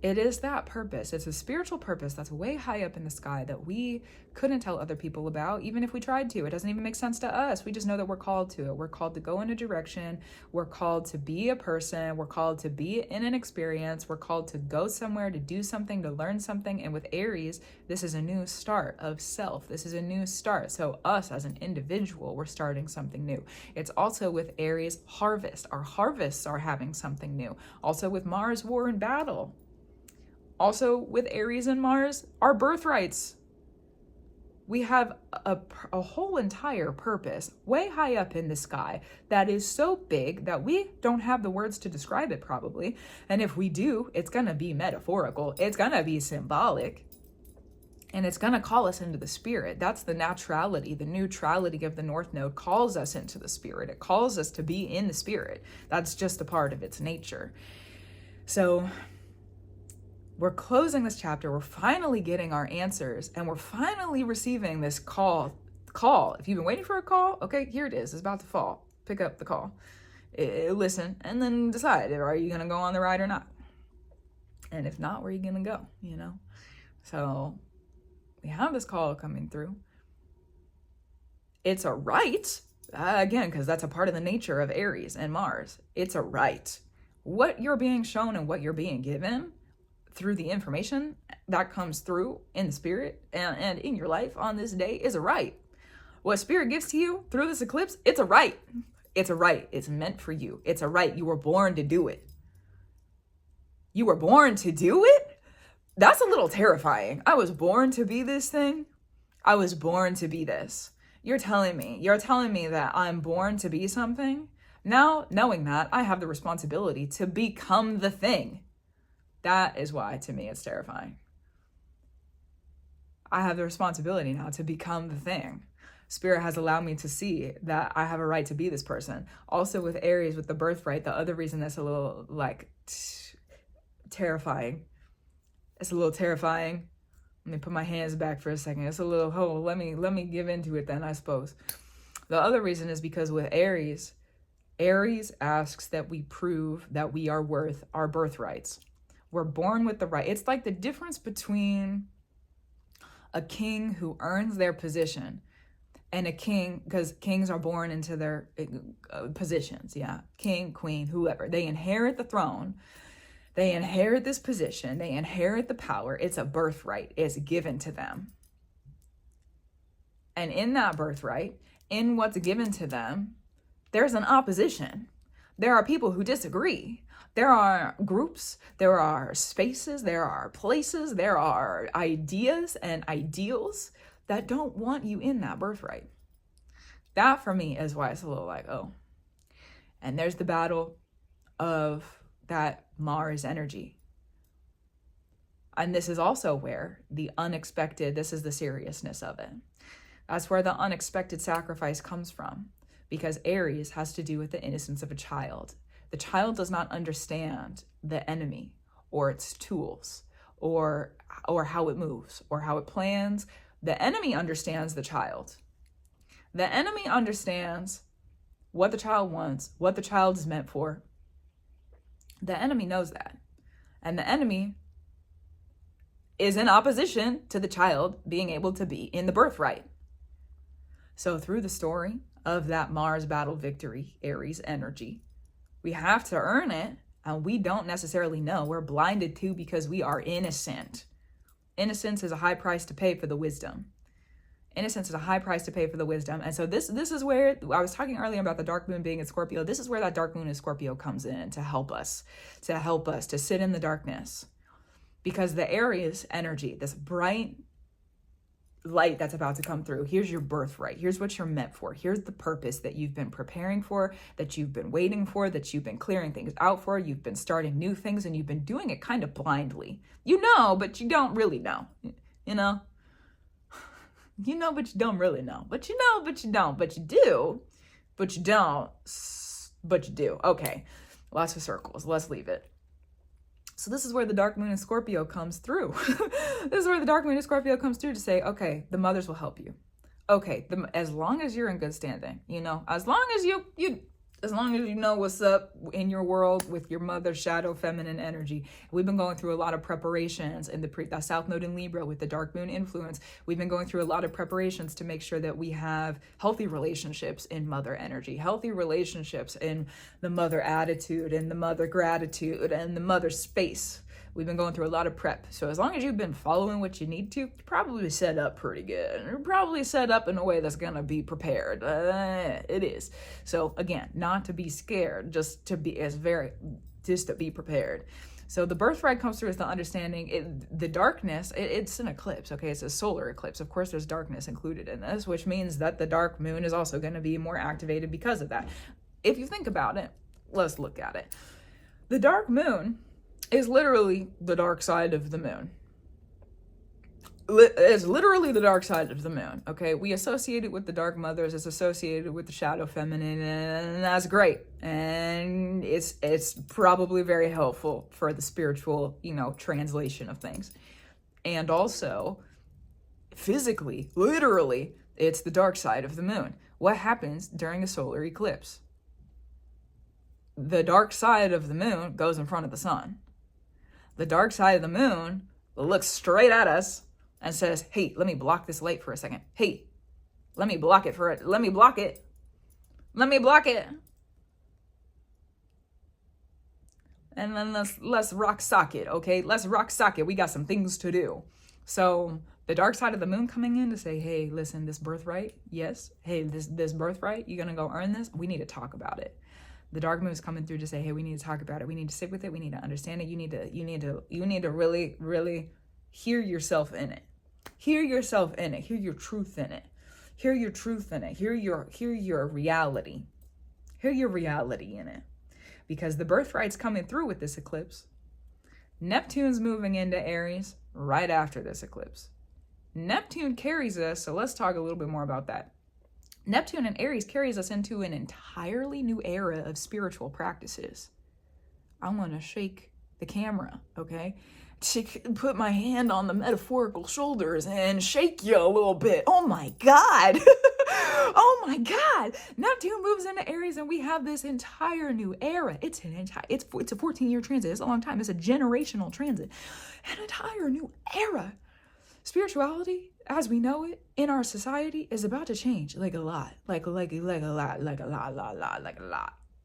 It is that purpose. It's a spiritual purpose that's way high up in the sky that we couldn't tell other people about, even if we tried to. It doesn't even make sense to us. We just know that we're called to it. We're called to go in a direction. We're called to be a person. We're called to be in an experience. We're called to go somewhere, to do something, to learn something. And with Aries, this is a new start of self. This is a new start. So us as an individual, we're starting something new. It's also with Aries, harvest. Our harvests are having something new. Also with Mars, war and battle. Also with Aries and Mars, our birthrights. We have a whole entire purpose way high up in the sky that is so big that we don't have the words to describe it probably. And if we do, it's gonna be metaphorical. It's gonna be symbolic. And it's gonna call us into the spirit. That's the naturality, the neutrality of the North Node calls us into the spirit. It calls us to be in the spirit. That's just a part of its nature. So we're closing this chapter. We're finally getting our answers, and we're finally receiving this call. If you've been waiting for a call, okay, here it is. It's about to fall. Pick up the call. Listen, and then decide, are you going to go on the ride or not? And if not, where are you going to go, you know? So we have this call coming through. It's a right, again, because that's a part of the nature of Aries and Mars. It's a right. What you're being shown and what you're being given through the information that comes through in the spirit and in your life on this day is a right. What spirit gives to you through this eclipse, it's a right. It's a right. It's meant for you. It's a right. You were born to do it. You were born to do it? That's a little terrifying. I was born to be this thing. I was born to be this. You're telling me that I'm born to be something? Now, knowing that, I have the responsibility to become the thing. That is why, to me, it's terrifying. I have the responsibility now to become the thing. Spirit has allowed me to see that I have a right to be this person. Also with Aries, with the birthright, the other reason that's a little, terrifying. It's a little terrifying. Let me put my hands back for a second. It's a little, let me give into it then, I suppose. The other reason is because with Aries asks that we prove that we are worth our birthrights. We're born with the right. It's like the difference between a king who earns their position and a king, because kings are born into their positions. Yeah. King, queen, whoever. They inherit the throne. They inherit this position. They inherit the power. It's a birthright. It's given to them. And in that birthright, in what's given to them, there's an opposition. There are people who disagree. There are groups, there are spaces, there are places, there are ideas and ideals that don't want you in that birthright. That for me is why it's a little like, oh. And there's the battle of that Mars energy. And this is also where the unexpected, this is the seriousness of it. That's where the unexpected sacrifice comes from, because Aries has to do with the innocence of a child. The child does not understand the enemy or its tools or how it moves or how it plans. The enemy understands the child. The enemy understands what the child wants, what the child is meant for. The enemy knows that. And the enemy is in opposition to the child being able to be in the birthright. So through the story of that Mars battle victory, Aries energy, we have to earn it, and we don't necessarily know. We're blinded to because we are innocent. Innocence is a high price to pay for the wisdom. Innocence is a high price to pay for the wisdom. And so this is where, I was talking earlier about the dark moon being in Scorpio. This is where that dark moon in Scorpio comes in to help us to sit in the darkness. Because the Aries energy, this bright light that's about to come through, here's your birthright. Here's what you're meant for. Here's the purpose that you've been preparing for, that you've been waiting for, that you've been clearing things out for. You've been starting new things, and you've been doing it kind of blindly. You know, but you don't really know. You know? You know, but you don't really know. But you know, but you don't. But you do. But you don't. But you do. Okay. Lots of circles. Let's leave it. So this is where the dark moon in Scorpio comes through. This is where the dark moon in Scorpio comes through to say, okay, the mothers will help you. Okay, as long as you're in good standing, you know, as long as you As long as you know what's up in your world with your mother shadow feminine energy. We've been going through a lot of preparations in the South Node in Libra with the dark moon influence. We've been going through a lot of preparations to make sure that we have healthy relationships in mother energy, healthy relationships in the mother attitude and the mother gratitude and the mother space. We've been going through a lot of prep. So as long as you've been following what you need to, you're probably set up pretty good. You're probably set up in a way that's going to be prepared. It is. So again, not to be scared, just to be prepared. So the birthright comes through as the understanding. The darkness, it's an eclipse, okay? It's a solar eclipse. Of course, there's darkness included in this, which means that the dark moon is also going to be more activated because of that. If you think about it, let's look at it. The dark moon is literally the dark side of the moon. It's literally the dark side of the moon, okay? We associate it with the dark mothers, it's associated with the shadow feminine, and that's great. And it's probably very helpful for the spiritual, translation of things. And also, physically, literally, it's the dark side of the moon. What happens during a solar eclipse? The dark side of the moon goes in front of the sun. The dark side of the moon looks straight at us and says, hey, let me block this light for a second. Hey, let me block it for it. Let me block it. Let me block it. And then let's rock socket, okay? Let's rock socket. We got some things to do. So the dark side of the moon coming in to say, hey, listen, this birthright, yes. Hey, this birthright, you're going to go earn this. We need to talk about it. The dark moon is coming through to say, hey, we need to talk about it. We need to sit with it. We need to understand it. You need to really, really hear yourself in it. Hear yourself in it. Hear your truth in it. Hear your truth in it. Hear your reality. Hear your reality in it. Because the birthright's coming through with this eclipse. Neptune's moving into Aries right after this eclipse. Neptune carries us, so let's talk a little bit more about that. Neptune and Aries carries us into an entirely new era of spiritual practices. I want to shake the camera, okay? Put my hand on the metaphorical shoulders and shake you a little bit. Oh my God. Oh my God. Neptune moves into Aries and we have this entire new era. It's a 14-year transit. It's a long time. It's a generational transit. An entire new era. Spirituality, as we know it in our society, is about to change like a lot. Like a lot.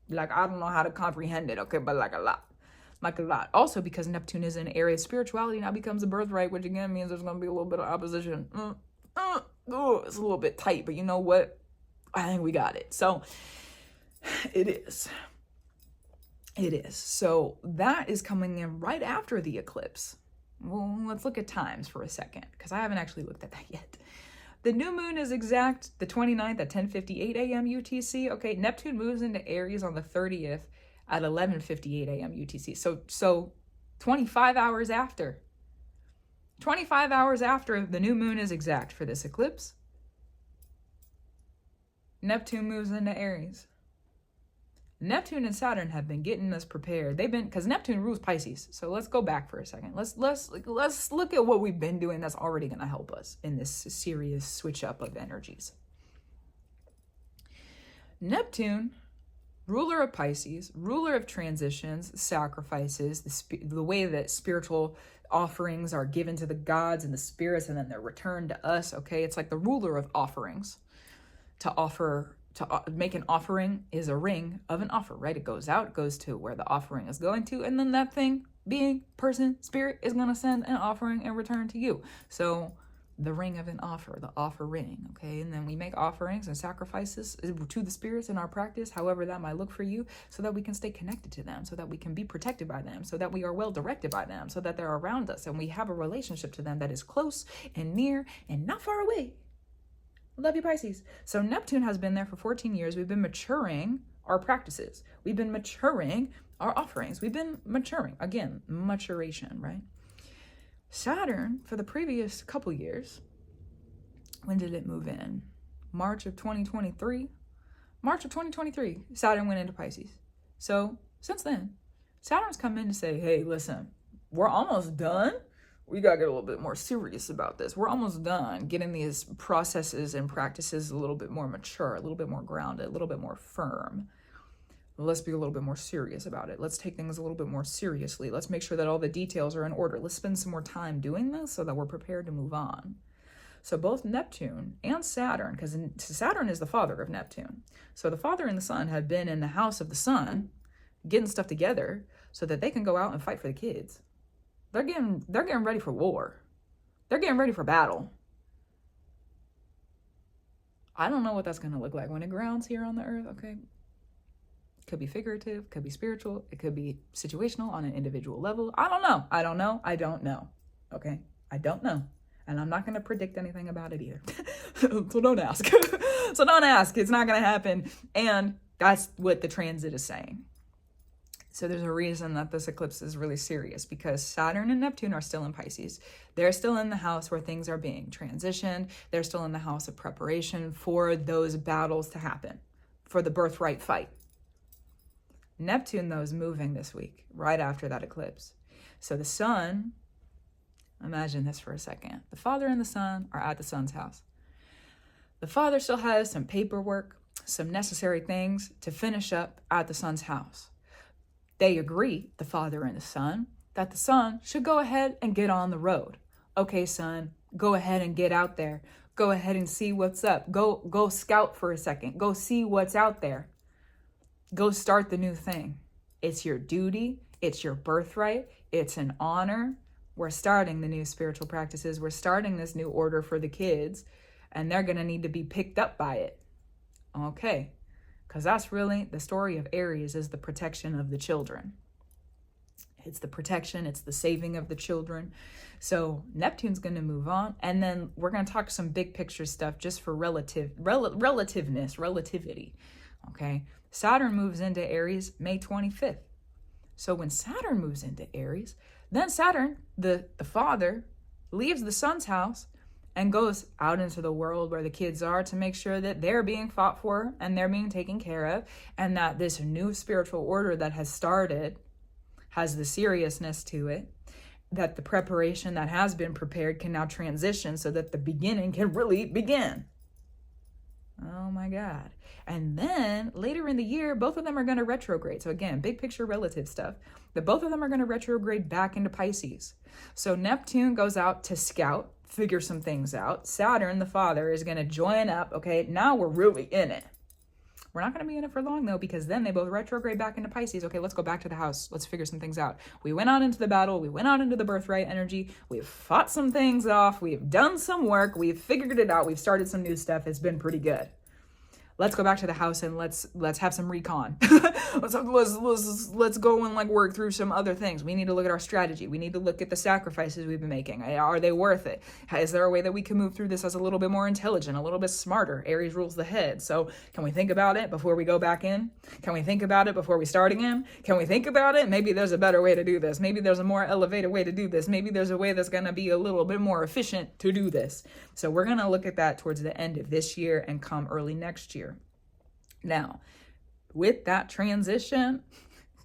Like, I don't know how to comprehend it, okay, but like a lot. Like a lot. Also, because Neptune is in Aries, spirituality now becomes a birthright, which again means there's going to be a little bit of opposition. It's a little bit tight, but you know what? I think we got it. So, it is. It is. So, that is coming in right after the eclipse. Well, let's look at times for a second, because I haven't actually looked at that yet. The new moon is exact the 29th at 10:58 a.m. UTC. Okay, Neptune moves into Aries on the 30th at 11:58 a.m. UTC. So 25 hours after. 25 hours after the new moon is exact for this eclipse, Neptune moves into Aries. Neptune and Saturn have been getting us prepared. Because Neptune rules Pisces. So let's go back for a second. Let's look at what we've been doing that's already going to help us in this serious switch up of energies. Neptune, ruler of Pisces, ruler of transitions, sacrifices, the way that spiritual offerings are given to the gods and the spirits and then they're returned to us, okay? It's like the ruler of offerings. To make an offering is a ring of an offer, right? It goes out, it goes to where the offering is going to, and then that thing, being, person, spirit, is going to send an offering in return to you. So the ring of an offer, the offer ring, okay? And then we make offerings and sacrifices to the spirits in our practice, however that might look for you, so that we can stay connected to them, so that we can be protected by them, so that we are well directed by them, so that they're around us, and we have a relationship to them that is close and near and not far away. Love you, Pisces. So Neptune has been there for 14 years. We've been maturing our practices. We've been maturing our offerings. We've been maturing. Again, maturation, right? Saturn, for the previous couple years, when did it move in? March of 2023? March of 2023, Saturn went into Pisces. So since then, Saturn's come in to say, hey, listen, we're almost done. We got to get a little bit more serious about this. We're almost done getting these processes and practices a little bit more mature, a little bit more grounded, a little bit more firm. Let's be a little bit more serious about it. Let's take things a little bit more seriously. Let's make sure that all the details are in order. Let's spend some more time doing this so that we're prepared to move on. So both Neptune and Saturn, because Saturn is the father of Neptune. So the father and the son have been in the house of the sun, getting stuff together so that they can go out and fight for the kids. They're getting ready for war. They're getting ready for battle. I don't know what that's going to look like when it grounds here on the earth, okay? Could be figurative, could be spiritual, it could be situational on an individual level. I don't know, okay? I don't know. And I'm not going to predict anything about it either. So don't ask. So don't ask. It's not going to happen. And that's what the transit is saying. So there's a reason that this eclipse is really serious, because Saturn and Neptune are still in Pisces. They're still in the house where things are being transitioned. They're still in the house of preparation for those battles to happen, for the birthright fight. Neptune, though, is moving this week, right after that eclipse. So the sun, imagine this for a second. The father and the son are at the son's house. The father still has some paperwork, some necessary things to finish up at the son's house. They agree, the father and the son, that the son should go ahead and get on the road. Okay, son, go ahead and get out there. Go ahead and see what's up. Go scout for a second. Go see what's out there. Go start the new thing. It's your duty. It's your birthright. It's an honor. We're starting the new spiritual practices. We're starting this new order for the kids, and they're going to need to be picked up by it. Okay. Because that's really the story of Aries, is the protection of the children. It's the protection. It's the saving of the children. So Neptune's going to move on. And then we're going to talk some big picture stuff just for relativity. Okay. Saturn moves into Aries May 25th. So when Saturn moves into Aries, then Saturn, the father, leaves the son's house and goes out into the world where the kids are to make sure that they're being fought for and they're being taken care of, and that this new spiritual order that has started has the seriousness to it, that the preparation that has been prepared can now transition so that the beginning can really begin. Oh my God. And then later in the year, both of them are going to retrograde. So again, big picture relative stuff, that both of them are going to retrograde back into Pisces. So Neptune goes out to scout, figure some things out. Saturn, the father, is going to join up. Okay, now we're really in it. We're not going to be in it for long, though, because then they both retrograde back into Pisces. Okay, let's go back to the house. Let's figure some things out. We went out into the battle. We went out into the birthright energy. We've fought some things off. We've done some work. We've figured it out. We've started some new stuff. It's been pretty good. Let's go back to the house and let's have some recon. let's go and work through some other things. We need to look at our strategy. We need to look at the sacrifices we've been making. Are they worth it? Is there a way that we can move through this as a little bit more intelligent, a little bit smarter? Aries rules the head. So can we think about it before we go back in? Can we think about it before we start again? Can we think about it? Maybe there's a better way to do this. Maybe there's a more elevated way to do this. Maybe there's a way that's going to be a little bit more efficient to do this. So we're going to look at that towards the end of this year and come early next year. Now, with that transition,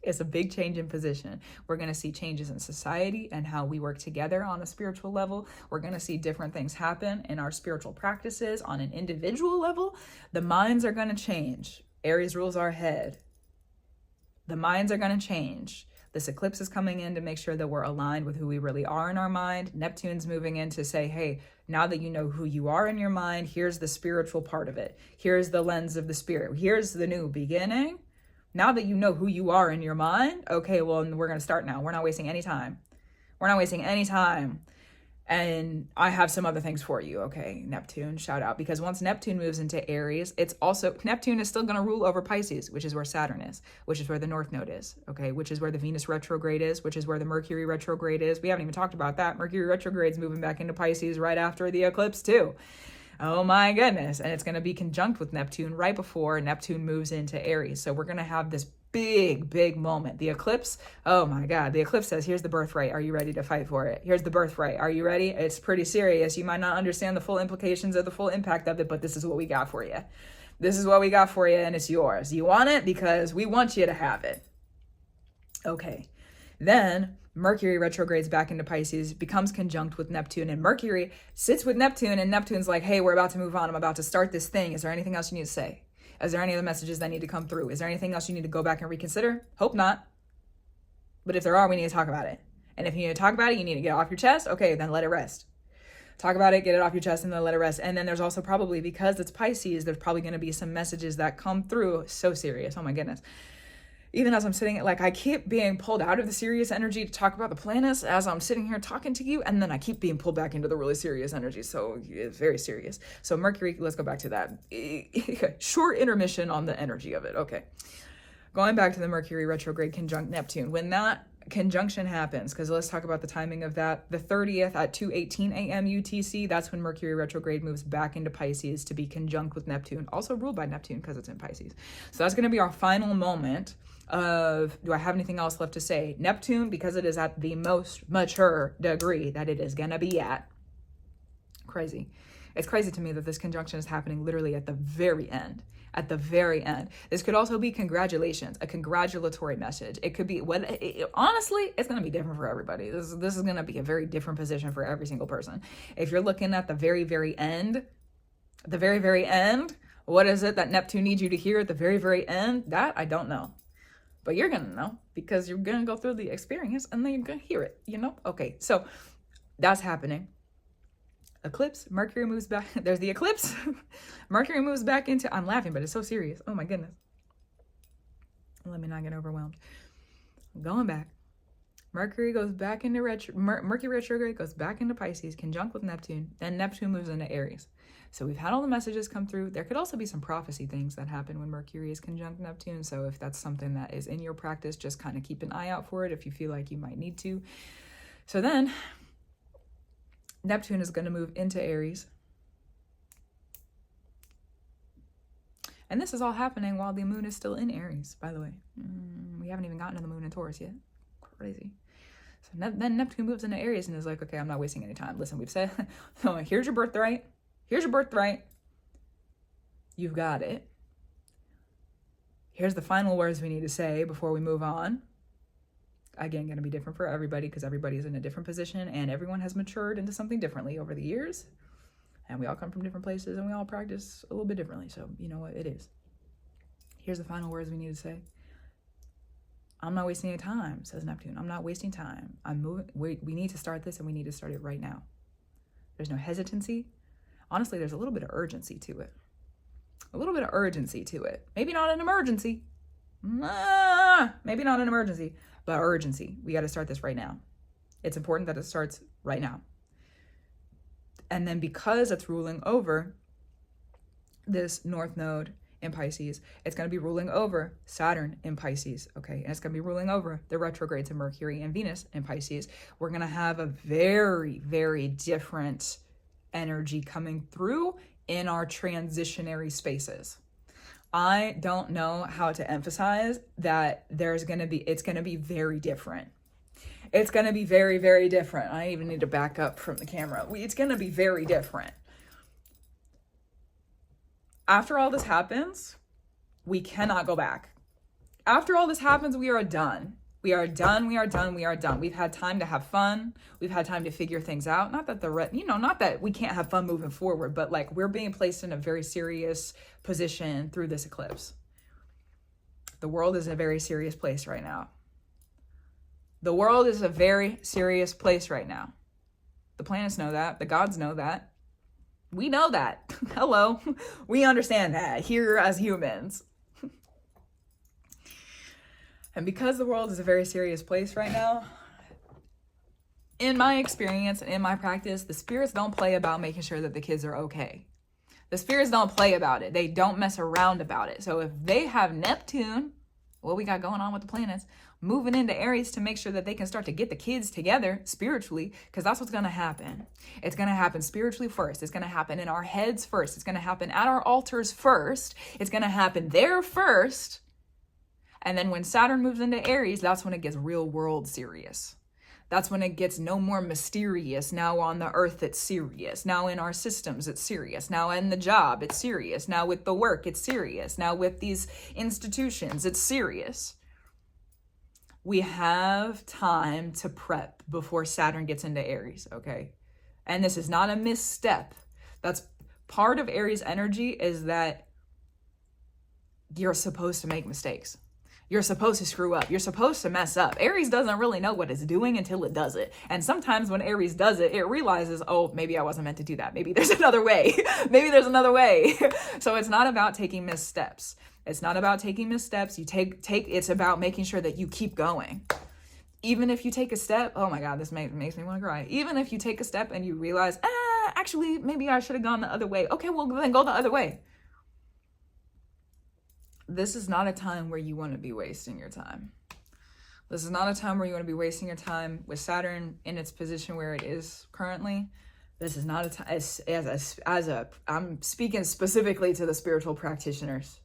it's a big change in position. We're going to see changes in society and how we work together on a spiritual level. We're going to see different things happen in our spiritual practices on an individual level. The minds are going to change. Aries rules our head. The minds are going to change. This eclipse is coming in to make sure that we're aligned with who we really are in our mind. Neptune's moving in to say, hey, now that you know who you are in your mind, here's the spiritual part of it. Here's the lens of the spirit. Here's the new beginning. Now that you know who you are in your mind, okay, well, we're going to start now. We're not wasting any time. We're not wasting any time. And I have some other things for you, okay, Neptune, shout out. Because once Neptune moves into Aries, Neptune is still going to rule over Pisces, which is where Saturn is, which is where the North Node is, okay, which is where the Venus retrograde is, which is where the Mercury retrograde is. We haven't even talked about that. Mercury retrograde is moving back into Pisces right after the eclipse, too. Oh my goodness. And it's going to be conjunct with Neptune right before Neptune moves into Aries. So we're going to have this big moment. The eclipse, oh my God, the eclipse says, here's the birthright. Are you ready to fight for it? Here's the birthright. Are you ready? It's pretty serious. You might not understand the full implications or the full impact of it, but this is what we got for you. This is what we got for you, and it's yours. You want it because we want you to have it. Okay. Then Mercury retrogrades back into Pisces, becomes conjunct with Neptune, and Mercury sits with Neptune, and Neptune's like, hey, we're about to move on. I'm about to start this thing. Is there anything else you need to say? Is there any other messages that need to come through? Is there anything else you need to go back and reconsider? Hope not. But if there are, we need to talk about it. And if you need to talk about it, you need to get it off your chest. Okay, then let it rest. Talk about it, get it off your chest, and then let it rest. And then there's also probably, because it's Pisces, there's probably going to be some messages that come through. So serious. Oh my goodness. Even as I'm sitting, like, I keep being pulled out of the serious energy to talk about the planets as I'm sitting here talking to you, and then I keep being pulled back into the really serious energy. So it's very serious. So Mercury, let's go back to that. Short intermission on the energy of it. Okay. Going back to the Mercury retrograde conjunct Neptune. When that conjunction happens, because let's talk about the timing of that. The 30th at 2:18 a.m. UTC, that's when Mercury retrograde moves back into Pisces to be conjunct with Neptune, also ruled by Neptune because it's in Pisces. So that's going to be our final moment of, do I have anything else left to say? Neptune, because it is at the most mature degree that it is going to be at. Crazy. It's crazy to me that this conjunction is happening literally at the very end. At the very end. This could also be congratulations, a congratulatory message. It could be, honestly, it's going to be different for everybody. This is going to be a very different position for every single person. If you're looking at the very, very end, what is it that Neptune needs you to hear at the very, very end? That I don't know. But you're going to know, because you're going to go through the experience and then you're going to hear it, you know? Okay, so that's happening. Eclipse, Mercury moves back. There's the eclipse. Mercury moves back into, I'm laughing, but it's so serious. Oh my goodness. Let me not get overwhelmed. Going back. Mercury goes back into Mercury retrograde goes back into Pisces, conjunct with Neptune. Then Neptune moves into Aries. So we've had all the messages come through. There could also be some prophecy things that happen when Mercury is conjunct Neptune. So if that's something that is in your practice, just kind of keep an eye out for it if you feel like you might need to. So then Neptune is going to move into Aries. And this is all happening while the moon is still in Aries, by the way. We haven't even gotten to the moon in Taurus yet. Crazy. So then Neptune moves into Aries and is like, okay, I'm not wasting any time. Listen, we've said, so here's your birthright. Here's your birthright. You've got it. Here's the final words we need to say before we move on. Again, going to be different for everybody because everybody's in a different position and everyone has matured into something differently over the years. And we all come from different places and we all practice a little bit differently. So you know what it is. Here's the final words we need to say. I'm not wasting any time, says Neptune. I'm not wasting time. I'm moving. We need to start this and we need to start it right now. There's no hesitancy. Honestly, there's a little bit of urgency to it. A little bit of urgency to it. Maybe not an emergency. Maybe not an emergency, but urgency. We got to start this right now. It's important that it starts right now. And then because it's ruling over this North Node in Pisces, it's going to be ruling over Saturn in Pisces, okay? And it's going to be ruling over the retrogrades of Mercury and Venus in Pisces. We're going to have a very, very different energy coming through in our transitionary spaces. I don't know how to emphasize that it's going to be very different. It's going to be very, very different. I even need to back up from the camera. It's going to be very different. After all this happens, we cannot go back. After all this happens, we are done. We are done. We are done. We are done. We've had time to have fun. We've had time to figure things out. Not that we can't have fun moving forward, but like we're being placed in a very serious position through this eclipse. The world is in a very serious place right now. The world is a very serious place right now. The planets know that. The gods know that. We know that. Hello. We understand that here as humans. And because the world is a very serious place right now, in my experience and in my practice, the spirits don't play about making sure that the kids are okay. The spirits don't play about it. They don't mess around about it. So if they have Neptune, what we got going on with the planets, moving into Aries to make sure that they can start to get the kids together spiritually, because that's what's going to happen. It's going to happen spiritually first. It's going to happen in our heads first. It's going to happen at our altars first. It's going to happen there first. And then when Saturn moves into Aries, that's when it gets real world serious. That's when it gets no more mysterious. Now on the earth, it's serious. Now in our systems, it's serious. Now in the job, it's serious. Now with the work, it's serious. Now with these institutions, it's serious. We have time to prep before Saturn gets into Aries, okay? And this is not a misstep. That's part of Aries energy, is that you're supposed to make mistakes. You're supposed to screw up. You're supposed to mess up. Aries doesn't really know what it's doing until it does it. And sometimes when Aries does it, it realizes, oh, maybe I wasn't meant to do that. Maybe there's another way. Maybe there's another way. So it's not about taking missteps. It's not about taking missteps. It's about making sure that you keep going. Even if you take a step, oh my God, this makes me want to cry. Even if you take a step and you realize, actually, maybe I should have gone the other way. Okay, well, then go the other way. This is not a time where you want to be wasting your time. This is not a time where you want to be wasting your time with Saturn in its position where it is currently. This is not a time, I'm speaking specifically to the spiritual practitioners,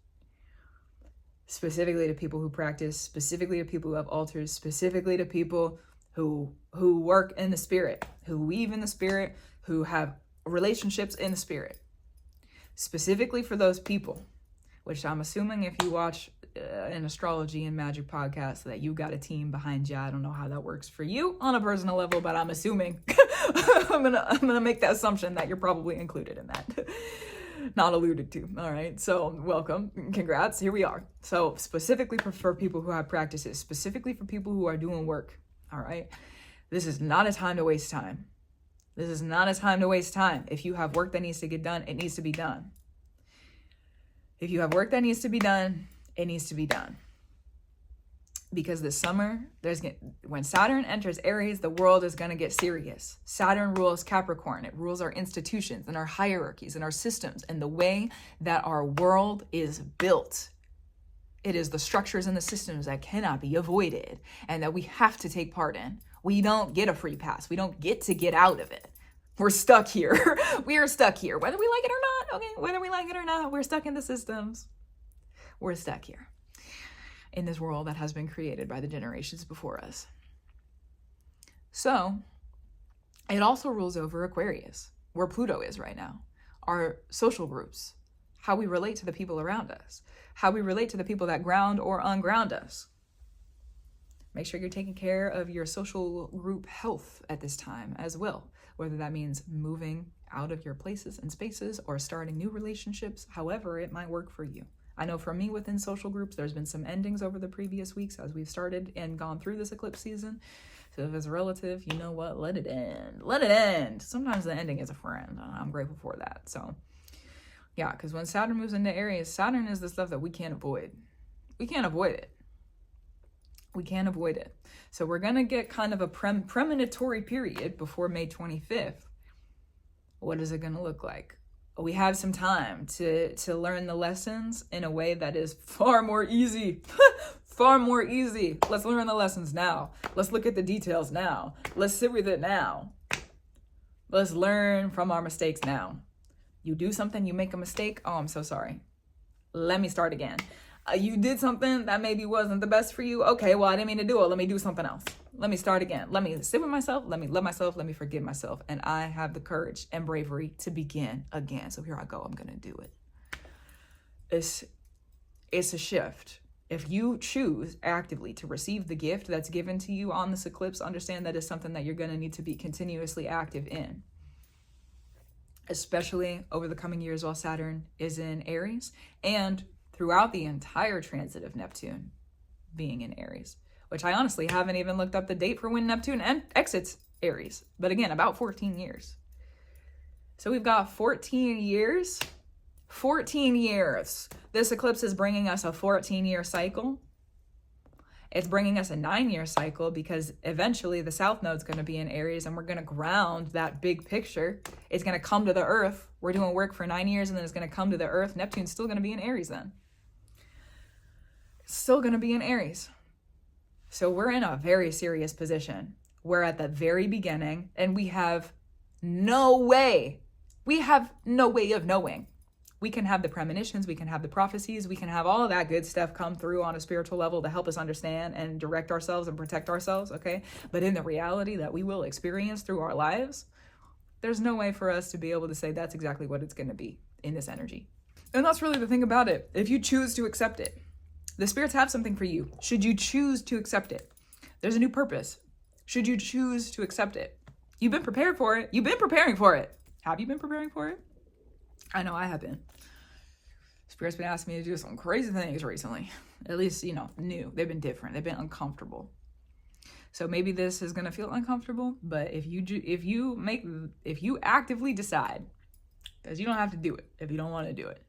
specifically to people who practice, specifically to people who have altars, specifically to people who work in the spirit, who weave in the spirit, who have relationships in the spirit. Specifically for those people, which I'm assuming if you watch an astrology and magic podcast that you got a team behind you. I don't know how that works for you on a personal level, but I'm assuming I'm gonna make the assumption that you're probably included in that. Not alluded to. All right. So welcome. Congrats. Here we are. So specifically for people who have practices, specifically for people who are doing work. All right. This is not a time to waste time. This is not a time to waste time. If you have work that needs to get done, it needs to be done. If you have work that needs to be done, it needs to be done. Because this summer, when Saturn enters Aries, the world is going to get serious. Saturn rules Capricorn. It rules our institutions and our hierarchies and our systems and the way that our world is built. It is the structures and the systems that cannot be avoided and that we have to take part in. We don't get a free pass. We don't get to get out of it. We're stuck here. We are stuck here. Whether we like it or not, okay? Whether we like it or not, we're stuck in the systems. We're stuck here in this world that has been created by the generations before us. So, it also rules over Aquarius, where Pluto is right now. Our social groups, how we relate to the people around us, how we relate to the people that ground or unground us. Make sure you're taking care of your social group health at this time as well, whether that means moving out of your places and spaces or starting new relationships, however it might work for you. I know for me within social groups, there's been some endings over the previous weeks as we've started and gone through this eclipse season. So if it's relative, you know what? Let it end. Let it end. Sometimes the ending is a friend. I'm grateful for that. So yeah, because when Saturn moves into Aries, Saturn is the stuff that we can't avoid. We can't avoid it. We can't avoid it. So we're going to get kind of a premonitory period before May 25th. What is it going to look like? We have some time to learn the lessons in a way that is far more easy. Far more easy. Let's learn the lessons now. Let's look at the details now. Let's sit with it now. Let's learn from our mistakes now. You do something, you make a mistake. Oh, I'm so sorry. Let me start again. You did something that maybe wasn't the best for you. Okay, well, I didn't mean to do it. Let me do something else. Let me start again. Let me sit with myself. Let me love myself. Let me forgive myself. And I have the courage and bravery to begin again. So here I go. I'm going to do it. It's a shift. If you choose actively to receive the gift that's given to you on this eclipse, understand that it's something that you're going to need to be continuously active in. Especially over the coming years while Saturn is in Aries and throughout the entire transit of Neptune being in Aries, which I honestly haven't even looked up the date for when Neptune exits Aries. But again, about 14 years. So we've got 14 years. 14 years. This eclipse is bringing us a 14-year cycle. It's bringing us a 9-year cycle because eventually the South Node's going to be in Aries and we're going to ground that big picture. It's going to come to the Earth. We're doing work for 9 years and then it's going to come to the Earth. Neptune's still going to be in Aries then. Still going to be in Aries. So we're in a very serious position. We're at the very beginning and we have no way of knowing. We can have the premonitions, we can have the prophecies, we can have all of that good stuff come through on a spiritual level to help us understand and direct ourselves and protect ourselves, okay? But in the reality that we will experience through our lives, there's no way for us to be able to say that's exactly what it's going to be in this energy. And that's really the thing about it. If you choose to accept it, the spirits have something for you. Should you choose to accept it, there's a new purpose. Should you choose to accept it, you've been prepared for it. You've been preparing for it. Have you been preparing for it? I know I have been. Spirit's been asking me to do some crazy things recently. At least, you know, new. They've been different. They've been uncomfortable. So maybe this is going to feel uncomfortable, but if you actively decide, because you don't have to do it if you don't want to do it.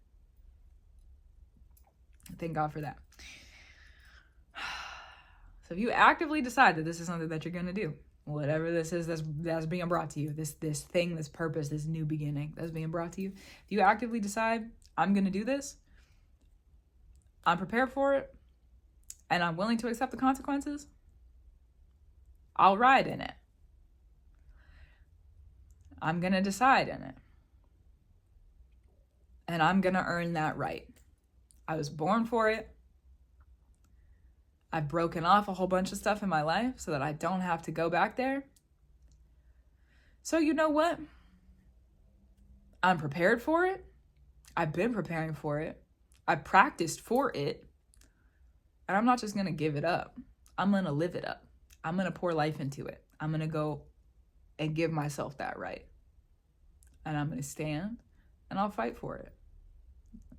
Thank God for that. So if you actively decide that this is something that you're going to do, whatever this is that's being brought to you, this thing, this purpose, this new beginning that's being brought to you, if you actively decide, I'm going to do this, I'm prepared for it, and I'm willing to accept the consequences, I'll ride in it. I'm going to decide in it. And I'm going to earn that right. I was born for it. I've broken off a whole bunch of stuff in my life so that I don't have to go back there. So you know what? I'm prepared for it. I've been preparing for it. I practiced for it. And I'm not just going to give it up. I'm going to live it up. I'm going to pour life into it. I'm going to go and give myself that right. And I'm going to stand and I'll fight for it.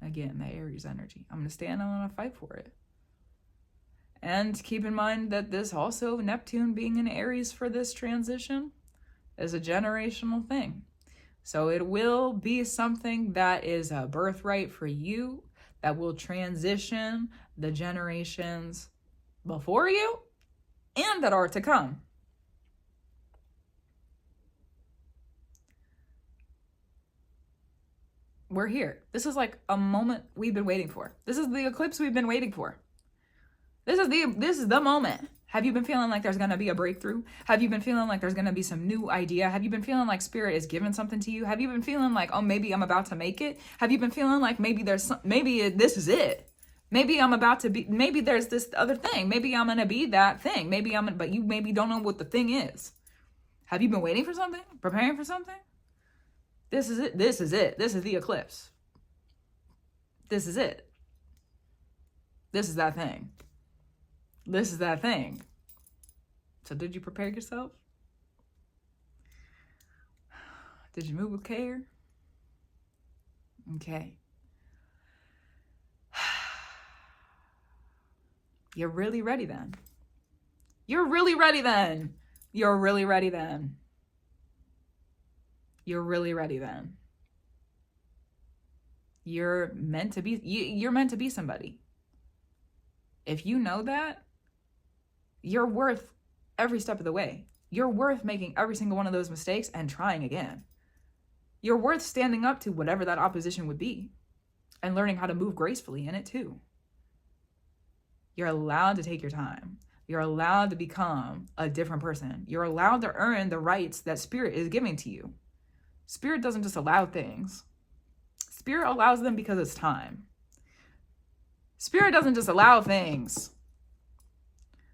Again, the Aries energy. I'm going to stand and I'm going to fight for it. And keep in mind that this also, Neptune being in Aries for this transition, is a generational thing. So it will be something that is a birthright for you that will transition the generations before you and that are to come. We're here. This is like a moment we've been waiting for. This is the eclipse we've been waiting for. This is the moment. Have you been feeling like there's going to be a breakthrough? Have you been feeling like there's going to be some new idea? Have you been feeling like Spirit is giving something to you? Have you been feeling like, oh, maybe I'm about to make it? Have you been feeling like maybe this is it? Maybe I'm about to be, maybe there's this other thing. Maybe I'm going to be that thing. But you maybe don't know what the thing is. Have you been waiting for something? Preparing for something? This is it. This is it. This is the eclipse. This is it. This is that thing. This is that thing. So did you prepare yourself? Did you move with care? Okay. You're really ready then. You're really ready then. You're really ready then. You're really ready then. You're meant to be somebody. If you know that, you're worth every step of the way. You're worth making every single one of those mistakes and trying again. You're worth standing up to whatever that opposition would be and learning how to move gracefully in it too. You're allowed to take your time. You're allowed to become a different person. You're allowed to earn the rights that Spirit is giving to you. Spirit doesn't just allow things. Spirit allows them because it's time. Spirit doesn't just allow things.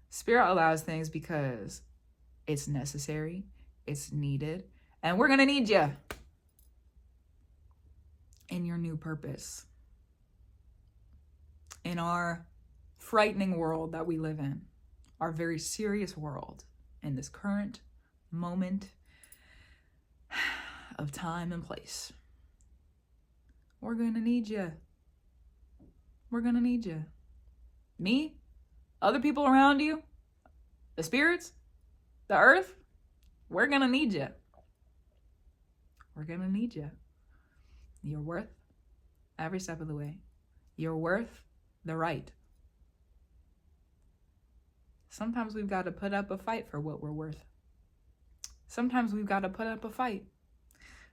Spirit allows things because it's necessary, it's needed, and we're going to need you in your new purpose. In our frightening world that we live in, our very serious world, in this current moment of time and place. We're going to need you. We're going to need you. Me, other people around you, the spirits, the earth, we're going to need you. We're going to need you. You're worth every step of the way. You're worth the right. Sometimes we've got to put up a fight for what we're worth. Sometimes we've got to put up a fight.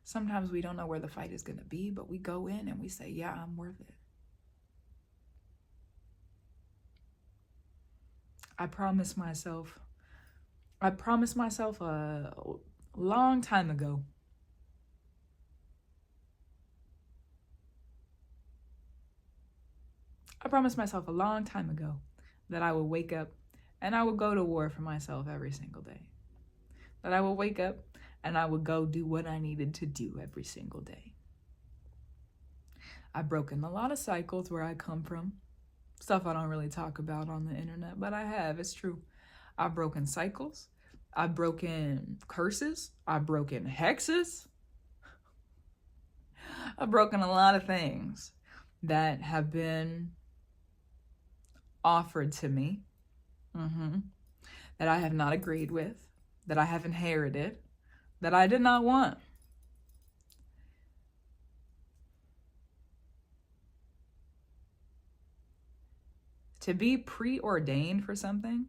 Sometimes we don't know where the fight is going to be, but we go in and we say, yeah, I'm worth it. I promised myself a long time ago that I would wake up and I would go to war for myself every single day. That I would wake up and I would go do what I needed to do every single day. I've broken a lot of cycles where I come from. Stuff I don't really talk about on the internet, but I have. It's true. I've broken cycles. I've broken curses. I've broken hexes. I've broken a lot of things. that have been offered to me, that I have not agreed with, that I have inherited, that I did not want. To be preordained for something,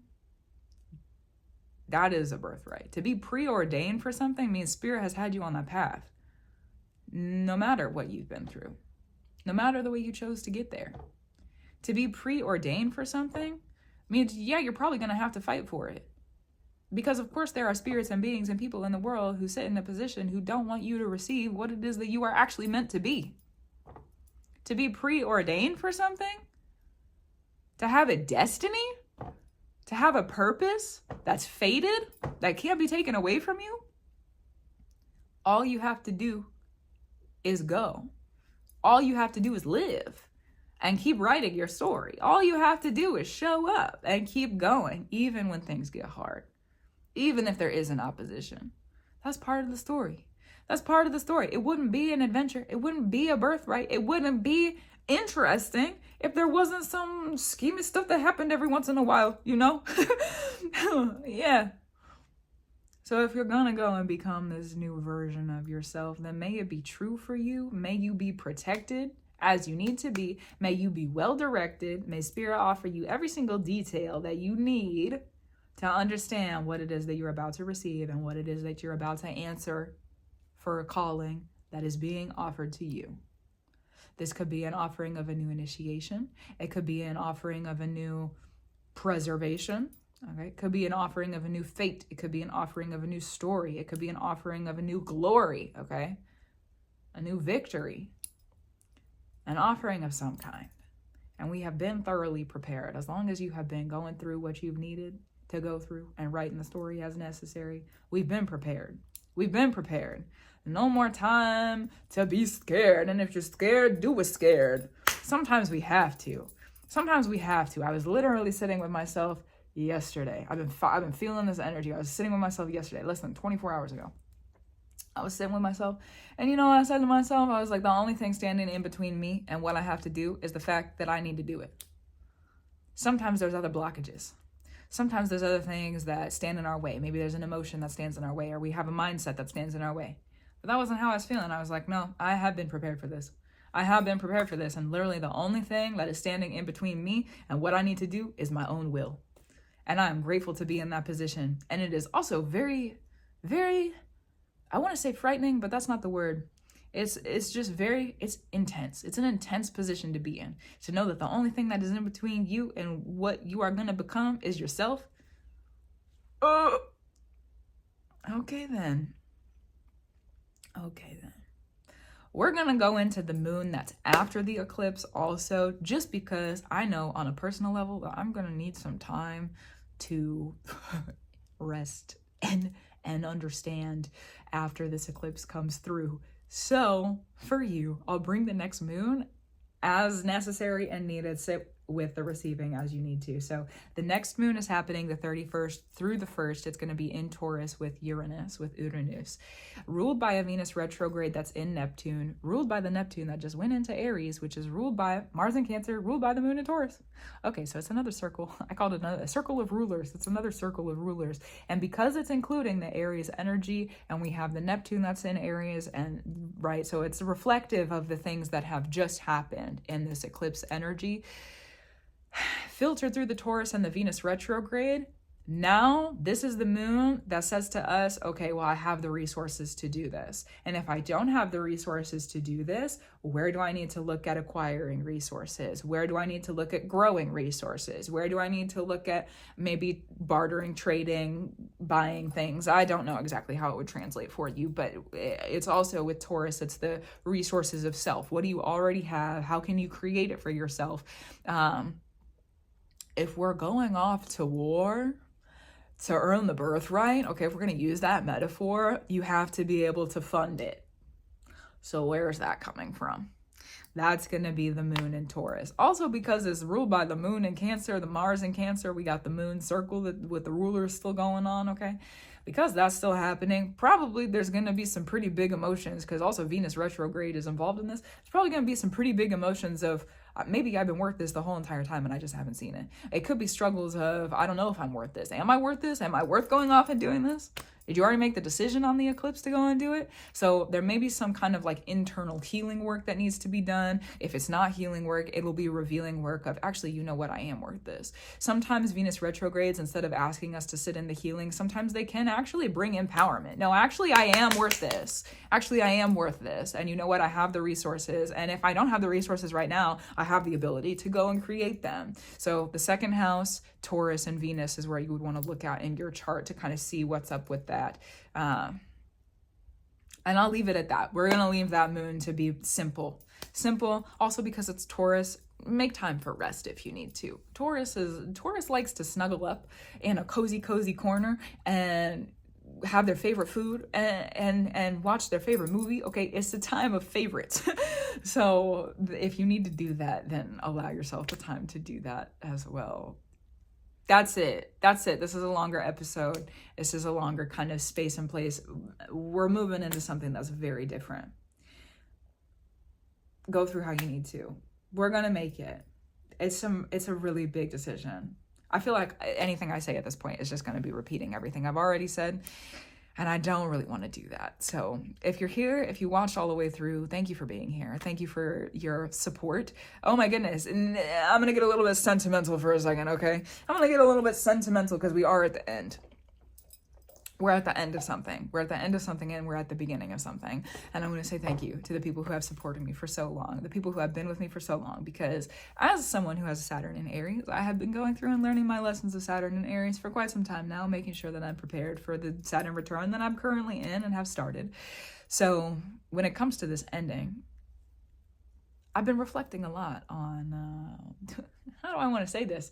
that is a birthright. To be preordained for something means Spirit has had you on that path, no matter what you've been through, no matter the way you chose to get there. To be preordained for something means, yeah, you're probably going to have to fight for it. Because, of course, there are spirits and beings and people in the world who sit in a position who don't want you to receive what it is that you are actually meant to be. To be preordained for something, to have a destiny, to have a purpose that's fated, that can't be taken away from you, all you have to do is go. All you have to do is live and keep writing your story. All you have to do is show up and keep going, even when things get hard, even if there is an opposition. That's part of the story. That's part of the story. It wouldn't be an adventure. It wouldn't be a birthright. It wouldn't be interesting if there wasn't some scheming stuff that happened every once in a while, you know? Yeah. So if you're gonna go and become this new version of yourself, then may it be true for you. May you be protected as you need to be. May you be well directed. May Spirit offer you every single detail that you need to understand what it is that you're about to receive and what it is that you're about to answer for a calling that is being offered to you. This could be an offering of a new initiation. It could be an offering of a new preservation. Okay, it could be an offering of a new fate. It could be an offering of a new story. It could be an offering of a new glory, okay? A new victory. An offering of some kind. And we have been thoroughly prepared. As long as you have been going through what you've needed to go through and writing the story as necessary, we've been prepared. We've been prepared. No more time to be scared. And if you're scared, do it scared. Sometimes we have to. Sometimes we have to. I was literally sitting with myself yesterday. I've been feeling this energy. I was sitting with myself yesterday, less than 24 hours ago. I was sitting with myself, and you know what I said to myself? I was like, the only thing standing in between me and what I have to do is the fact that I need to do it. Sometimes there's other blockages. Sometimes there's other things that stand in our way. Maybe there's an emotion that stands in our way, or we have a mindset that stands in our way. But that wasn't how I was feeling. I was like, no, I have been prepared for this. I have been prepared for this. And literally the only thing that is standing in between me and what I need to do is my own will. And I am grateful to be in that position. And it is also very, very, I want to say frightening, but that's not the word. It's just it's intense. It's an intense position to be in. To know that the only thing that is in between you and what you are going to become is yourself. Okay then. We're going to go into the moon that's after the eclipse also, just because I know on a personal level that I'm going to need some time to rest and understand after this eclipse comes through. So for you, I'll bring the next moon as necessary and needed. Sit with the receiving as you need to. So the next moon is happening the 31st through the 1st. It's going to be in Taurus with Uranus, ruled by a Venus retrograde that's in Neptune, ruled by the Neptune that just went into Aries, which is ruled by Mars in Cancer, ruled by the moon in Taurus. Okay, so it's another circle. I called it a circle of rulers. It's another circle of rulers. And because it's including the Aries energy, and we have the Neptune that's in Aries, and right, so it's reflective of the things that have just happened in this eclipse energy, filtered through the Taurus and the Venus retrograde. Now, this is the moon that says to us, okay, well, I have the resources to do this. And if I don't have the resources to do this, where do I need to look at acquiring resources? Where do I need to look at growing resources? Where do I need to look at maybe bartering, trading, buying things? I don't know exactly how it would translate for you, but it's also with Taurus, it's the resources of self. What do you already have? How can you create it for yourself? If we're going off to war to earn the birthright, okay, if we're going to use that metaphor, you have to be able to fund it. So where is that coming from? That's going to be the moon in Taurus. Also, because it's ruled by the moon in Cancer, the Mars in Cancer, we got the moon circle with the rulers still going on, okay? because that's still happening, probably there's going to be some pretty big emotions, because also Venus retrograde is involved in this. There's probably going to be some pretty big emotions of maybe I've been worth this the whole entire time and I just haven't seen it. It could be struggles of, I don't know if I'm worth this. Am I worth this? Am I worth going off and doing this? Did you already make the decision on the eclipse to go and do it? So there may be some kind of like internal healing work that needs to be done. If it's not healing work, it'll be revealing work of, actually, you know what, I am worth this. Sometimes Venus retrogrades, instead of asking us to sit in the healing, sometimes they can actually bring empowerment. No, actually, I am worth this. Actually, I am worth this. And you know what, I have the resources. And if I don't have the resources right now, I have the ability to go and create them. So the second house, Taurus and Venus, is where you would want to look at in your chart to kind of see what's up with that. And I'll leave it at that. We're going to leave that moon to be simple. Simple, also because it's Taurus. Make time for rest if you need to. Taurus likes to snuggle up in a cozy corner and have their favorite food and watch their favorite movie. Okay, it's the time of favorites. So if you need to do that, then allow yourself the time to do that as well. That's it. This is a longer episode. This is a longer kind of space and place. We're moving into something that's very different. Go through how you need to. We're going to make it. It's a really big decision. I feel like anything I say at this point is just going to be repeating everything I've already said. And I don't really want to do that. So if you're here, if you watched all the way through, thank you for being here. Thank you for your support. Oh my goodness. And I'm going to get a little bit sentimental for a second, okay? I'm going to get a little bit sentimental because we are at the end. We're at the end of something. We're at the end of something and we're at the beginning of something. And I want to say thank you to the people who have supported me for so long, the people who have been with me for so long, because as someone who has a Saturn in Aries, I have been going through and learning my lessons of Saturn in Aries for quite some time now, making sure that I'm prepared for the Saturn return that I'm currently in and have started. So when it comes to this ending, I've been reflecting a lot on, how do I want to say this?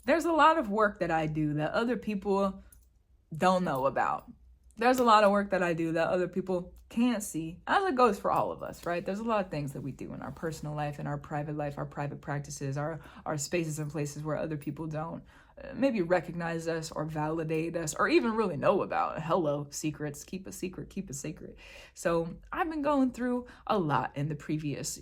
There's a lot of work that I do that other people don't know about. There's a lot of work that I do that other people can't see, as it goes for all of us, right? There's a lot of things that we do in our personal life, in our private practices, our spaces and places where other people don't maybe recognize us or validate us or even really know about. Hello, secrets, keep a secret, keep a secret. So I've been going through a lot in the previous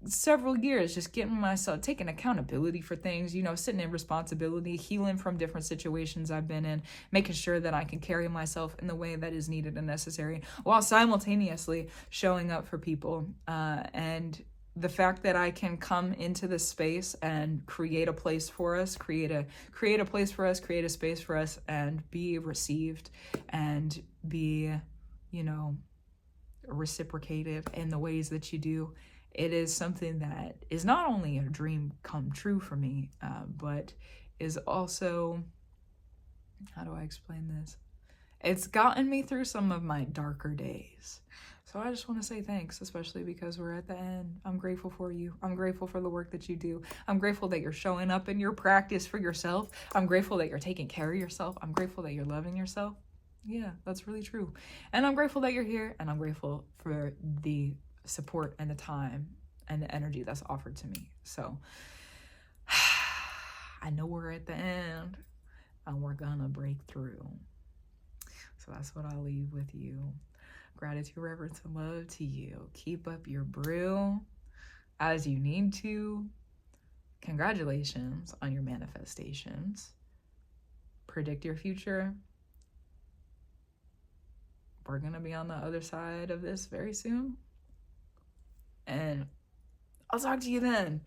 several years, just getting myself, taking accountability for things, sitting in responsibility, healing from different situations I've been in, making sure that I can carry myself in the way that is needed and necessary, while simultaneously showing up for people. And the fact that I can come into this space and create a place for us, create a space for us, and be received and be, reciprocated in the ways that you do. It is something that is not only a dream come true for me, but is also, how do I explain this? It's gotten me through some of my darker days. So I just want to say thanks, especially because we're at the end. I'm grateful for you. I'm grateful for the work that you do. I'm grateful that you're showing up in your practice for yourself. I'm grateful that you're taking care of yourself. I'm grateful that you're loving yourself. Yeah, that's really true. And I'm grateful that you're here, and I'm grateful for the support and the time and the energy that's offered to me. So I know we're at the end and we're gonna break through. So that's what I'll leave with you. Gratitude, reverence, and love to you. Keep up your brew as you need to. Congratulations on your manifestations. Predict your future. We're gonna be on the other side of this very soon. And I'll talk to you then.